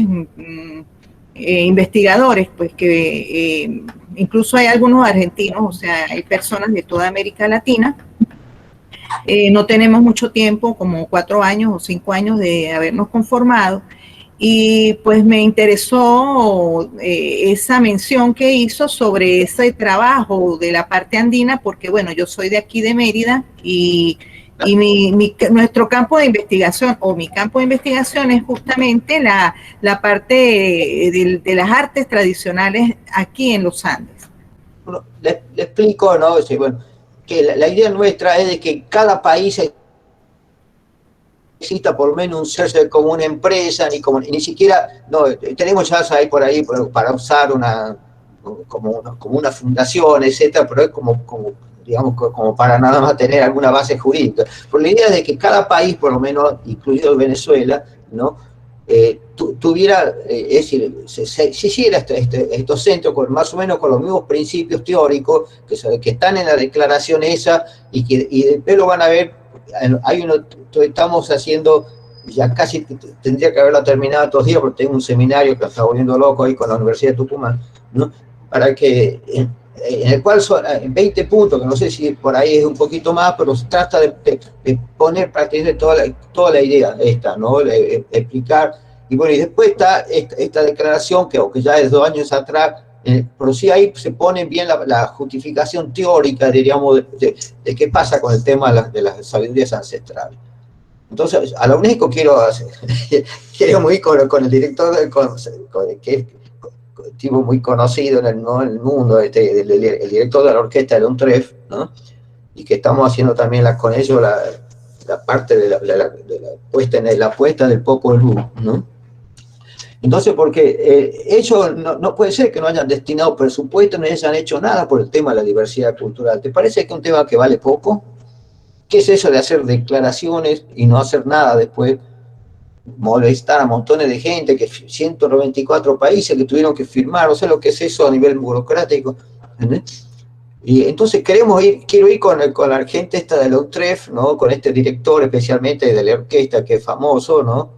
S4: investigadores, pues que incluso hay algunos argentinos, o sea, hay personas de toda América Latina. No tenemos mucho tiempo, como 4 años o 5 años de habernos conformado, y pues me interesó esa mención que hizo sobre ese trabajo de la parte andina, porque bueno, yo soy de aquí de Mérida y nuestro campo de investigación, o mi campo de investigación, es justamente la parte de las artes tradicionales aquí en los Andes.
S2: Bueno, le explico, ¿no? Sí, bueno, que la idea nuestra es de que cada país exista por lo menos un ser como una empresa, ni siquiera, no, tenemos ya ahí por ahí para usar como una fundación, etcétera, pero es digamos, como para nada más tener alguna base jurídica. Pero la idea es de que cada país, por lo menos, incluido Venezuela, ¿no? Tuviera, es decir, se hiciera estos centros más o menos con los mismos principios teóricos que están en la declaración esa, y después lo van a ver. Estamos haciendo, ya casi tendría que haberlo terminado estos días, porque tengo un seminario que está volviendo loco ahí con la Universidad de Tucumán, ¿no? Para que, en el cual son 20 puntos, que no sé si por ahí es un poquito más, pero se trata de poner prácticamente toda la idea esta, ¿no? Explicar, y bueno, y después está esta declaración que ya es 2 años atrás, pero sí ahí se pone bien la justificación teórica, diríamos, de qué pasa con el tema de las sabidurías ancestrales. Entonces, a la UNESCO quiero ir con el director, que es un tipo muy conocido en el mundo, el director de la orquesta de la UNTREF, ¿no? Y que estamos haciendo también con ellos la parte de la puesta del Popol Vuh, ¿no? Entonces, porque ellos no puede ser que no hayan destinado presupuesto, no hayan hecho nada por el tema de la diversidad cultural. ¿Te parece que es un tema que vale poco? ¿Qué es eso de hacer declaraciones y no hacer nada después? Molestar a montones de gente, que 194 países que tuvieron que firmar, o sea, lo que es eso a nivel burocrático, ¿entendés? Y entonces quiero ir con la gente esta de la UNTREF, ¿no? Con este director especialmente de la orquesta que es famoso, ¿no?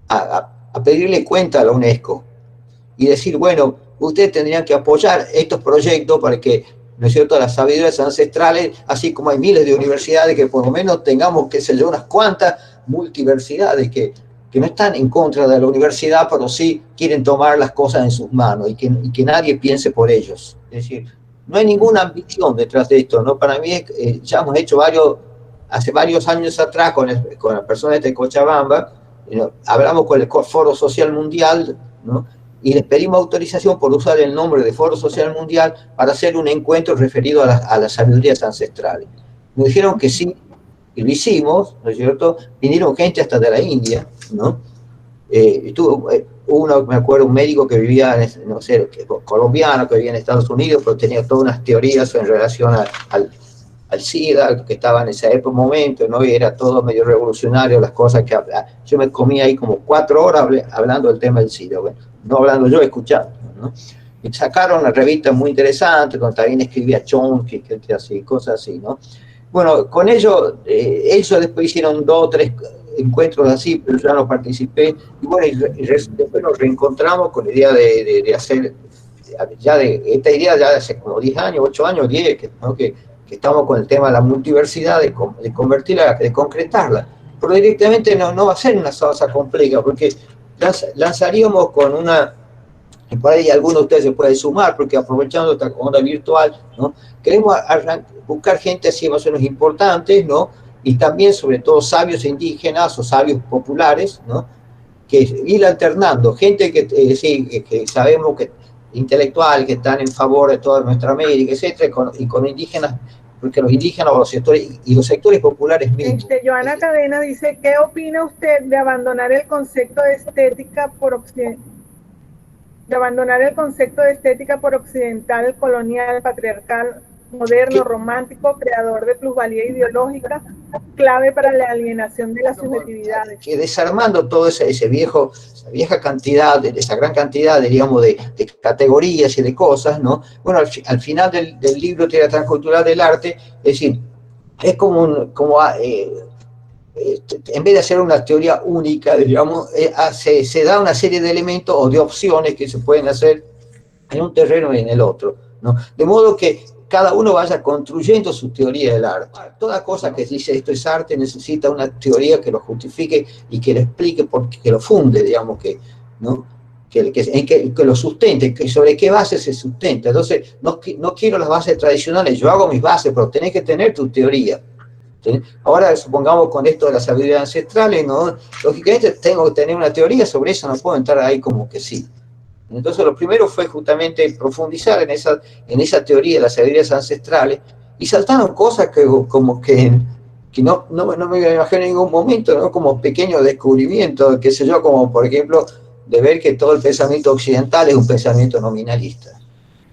S2: A pedirle cuenta a la UNESCO y decir, bueno, ustedes tendrían que apoyar estos proyectos para que, ¿no es cierto?, las sabidurías ancestrales, así como hay miles de universidades, que por lo menos tengamos, qué sé yo, unas cuantas multiversidades que no están en contra de la universidad, pero sí quieren tomar las cosas en sus manos y que nadie piense por ellos. Es decir, no hay ninguna ambición detrás de esto, ¿no? Para mí, ya hemos hecho hace varios años atrás con las personas de Cochabamba, ¿no? Hablamos con el Foro Social Mundial, ¿no? Y les pedimos autorización por usar el nombre de Foro Social Mundial para hacer un encuentro referido a las sabidurías ancestrales. Nos dijeron que sí, y lo hicimos, ¿no es cierto? Vinieron gente hasta de la India, ¿no? Me acuerdo, un médico que vivía, no sé, colombiano, que vivía en Estados Unidos, pero tenía todas unas teorías en relación al SIDA, que estaba en ese momento, ¿no? Y era todo medio revolucionario, las cosas que yo me comía ahí como 4 horas hablando del tema del SIDA, bueno, no hablando yo, escuchando, ¿no? Y sacaron una revista muy interesante, donde también escribía Chomsky, así, cosas así, ¿no? Bueno, con ellos, ellos después hicieron 2 o 3 encuentros así, pero yo ya no participé. Y bueno, después nos reencontramos con la idea de hacer, esta idea ya de hace como 10 años, 8 años, 10, ¿no? que estamos con el tema de la multiversidad, de convertirla, de concretarla. Pero directamente no va a ser una cosa compleja, porque lanzaríamos con una, y por ahí alguno de ustedes se puede sumar, porque aprovechando esta onda virtual, ¿no? Queremos buscar gente así más o menos importantes, ¿no? Y también, sobre todo, sabios indígenas o sabios populares, ¿no? Que ir alternando, gente que sabemos que intelectual, que están en favor de toda nuestra América, etcétera, y con indígenas, porque los indígenas o los sectores populares mismos.
S1: Joana Cadena dice, ¿qué opina usted de abandonar el concepto de estética por occidental, colonial, patriarcal, moderno, romántico, creador de plusvalía ideológica, clave para la alienación de las subjetividades?
S2: Que desarmando todo esa vieja cantidad, esa gran cantidad, digamos, de categorías y de cosas, ¿no? Bueno, al final del libro Teoría Transcultural del Arte, es decir, es en vez de hacer una teoría única, digamos, se da una serie de elementos o de opciones que se pueden hacer en un terreno y en el otro, ¿no? De modo que cada uno vaya construyendo su teoría del arte. Toda cosa que dice esto es arte necesita una teoría que lo justifique y que lo explique, que lo funde, digamos, ¿no? que lo sustente, que sobre qué base se sustenta. Entonces, no quiero las bases tradicionales, yo hago mis bases, pero tenés que tener tu teoría. Ahora, supongamos con esto de las sabidurías ancestrales, ¿no? Lógicamente tengo que tener una teoría sobre eso, no puedo entrar ahí como que sí. Entonces, lo primero fue justamente profundizar en esa teoría de las sabidurías ancestrales, y saltaron cosas que no me imagino en ningún momento, ¿no? Como pequeños descubrimientos, qué sé yo, como por ejemplo, de ver que todo el pensamiento occidental es un pensamiento nominalista.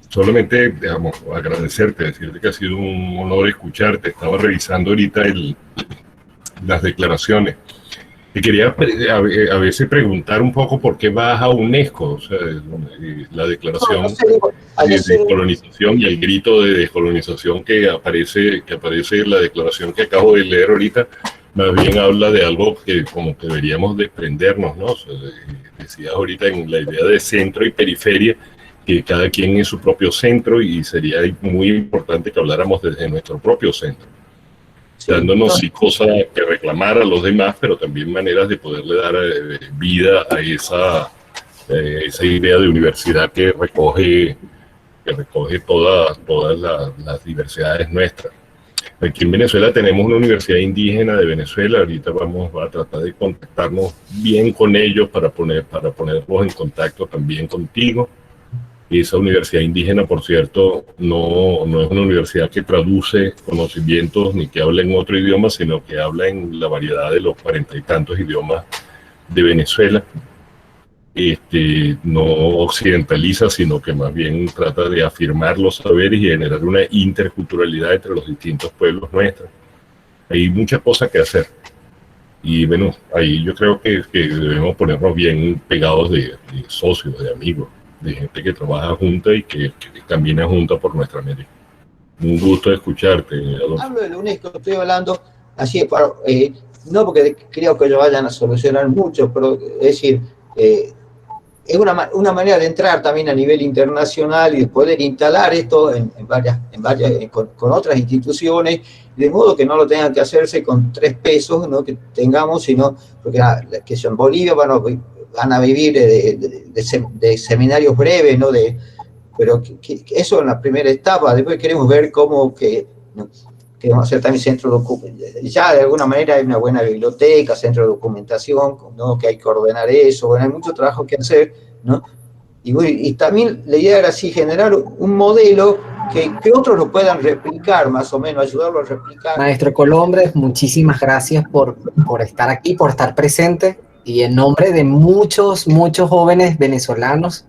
S5: Solamente, digamos, agradecerte, decirte que ha sido un honor escucharte. Estaba revisando ahorita las declaraciones. Y quería a veces preguntar un poco por qué vas a UNESCO, o sea, la declaración de descolonización y el grito de descolonización que aparece en la declaración que acabo de leer ahorita, más bien habla de algo que como que deberíamos desprendernos, ¿no? O sea, decías ahorita en la idea de centro y periferia, que cada quien es su propio centro, y sería muy importante que habláramos desde nuestro propio centro, dándonos sí cosas que reclamar a los demás, pero también maneras de poderle dar vida a esa idea de universidad que recoge todas las diversidades nuestras. Aquí en Venezuela tenemos una universidad indígena de Venezuela. Ahorita vamos a tratar de contactarnos bien con ellos para ponerlos en contacto también contigo. Y esa universidad indígena, por cierto, no es una universidad que traduce conocimientos ni que habla en otro idioma, sino que habla en la variedad de los 40 y tantos idiomas de Venezuela. No occidentaliza, sino que más bien trata de afirmar los saberes y generar una interculturalidad entre los distintos pueblos nuestros. Hay muchas cosas que hacer. Y bueno, ahí yo creo que debemos ponernos bien pegados de socios, de amigos, de gente que trabaja junta y que camina junta por nuestra América. Un gusto escucharte, Adolfo.
S2: Hablo de la UNESCO, estoy hablando así, no porque creo que ellos vayan a solucionar mucho, pero es decir, es una manera de entrar también a nivel internacional y de poder instalar esto con otras instituciones, de modo que no lo tengan que hacerse con 3 pesos, ¿no? Que tengamos, sino porque que en Bolivia van a vivir de seminarios breves, ¿no? Pero que eso en la primera etapa. Después queremos ver cómo queremos hacer también centro de documentación. Ya de alguna manera hay una buena biblioteca, centro de documentación, ¿no? Que hay que ordenar eso. Bueno, hay mucho trabajo que hacer, ¿no? Y también la idea era así, generar un modelo que otros lo puedan replicar, más o menos, ayudarlo a replicar.
S6: Maestro Colombres, muchísimas gracias por estar aquí, por estar presente, y en nombre de muchos jóvenes venezolanos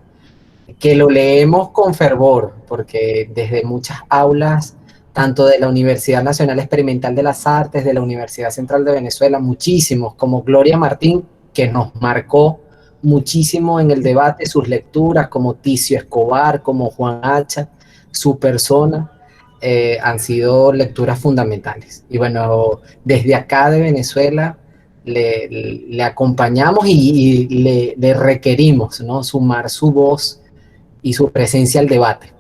S6: que lo leemos con fervor, porque desde muchas aulas, tanto de la Universidad Nacional Experimental de las Artes, de la Universidad Central de Venezuela, muchísimos, como Gloria Martín, que nos marcó muchísimo en el debate, sus lecturas, como Ticio Escobar, como Juan Hacha, su persona, han sido lecturas fundamentales. Y bueno, desde acá de Venezuela le acompañamos y le requerimos, ¿no?, sumar su voz y su presencia al debate,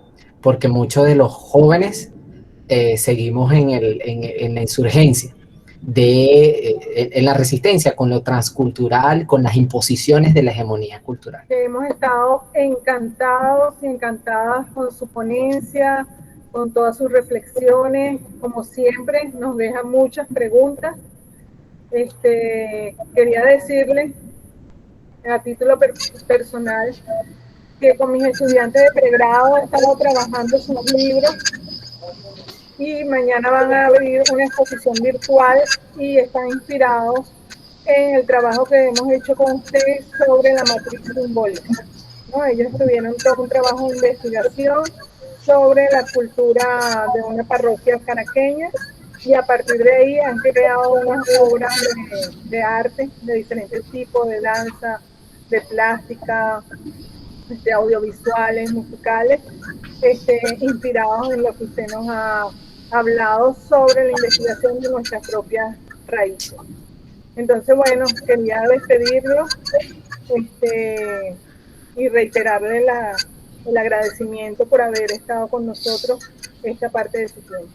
S6: porque muchos de los jóvenes seguimos en la insurgencia, en la resistencia con lo transcultural, con las imposiciones de la hegemonía cultural.
S1: Hemos estado encantados y encantadas con su ponencia, con todas sus reflexiones. Como siempre, nos deja muchas preguntas. Quería decirles, a título personal, que con mis estudiantes de pregrado he estado trabajando sus libros y mañana van a abrir una exposición virtual y están inspirados en el trabajo que hemos hecho con ustedes sobre la matriz simbólica, ¿no? Ellos tuvieron todo un trabajo de investigación sobre la cultura de una parroquia caraqueña y a partir de ahí han creado unas obras de arte de diferentes tipos, de danza, de plástica, de audiovisuales, musicales, inspirados en lo que usted nos ha hablado sobre la investigación de nuestras propias raíces. Entonces, bueno, quería despedirlo y reiterarle el agradecimiento por haber estado con nosotros esta parte de su tiempo.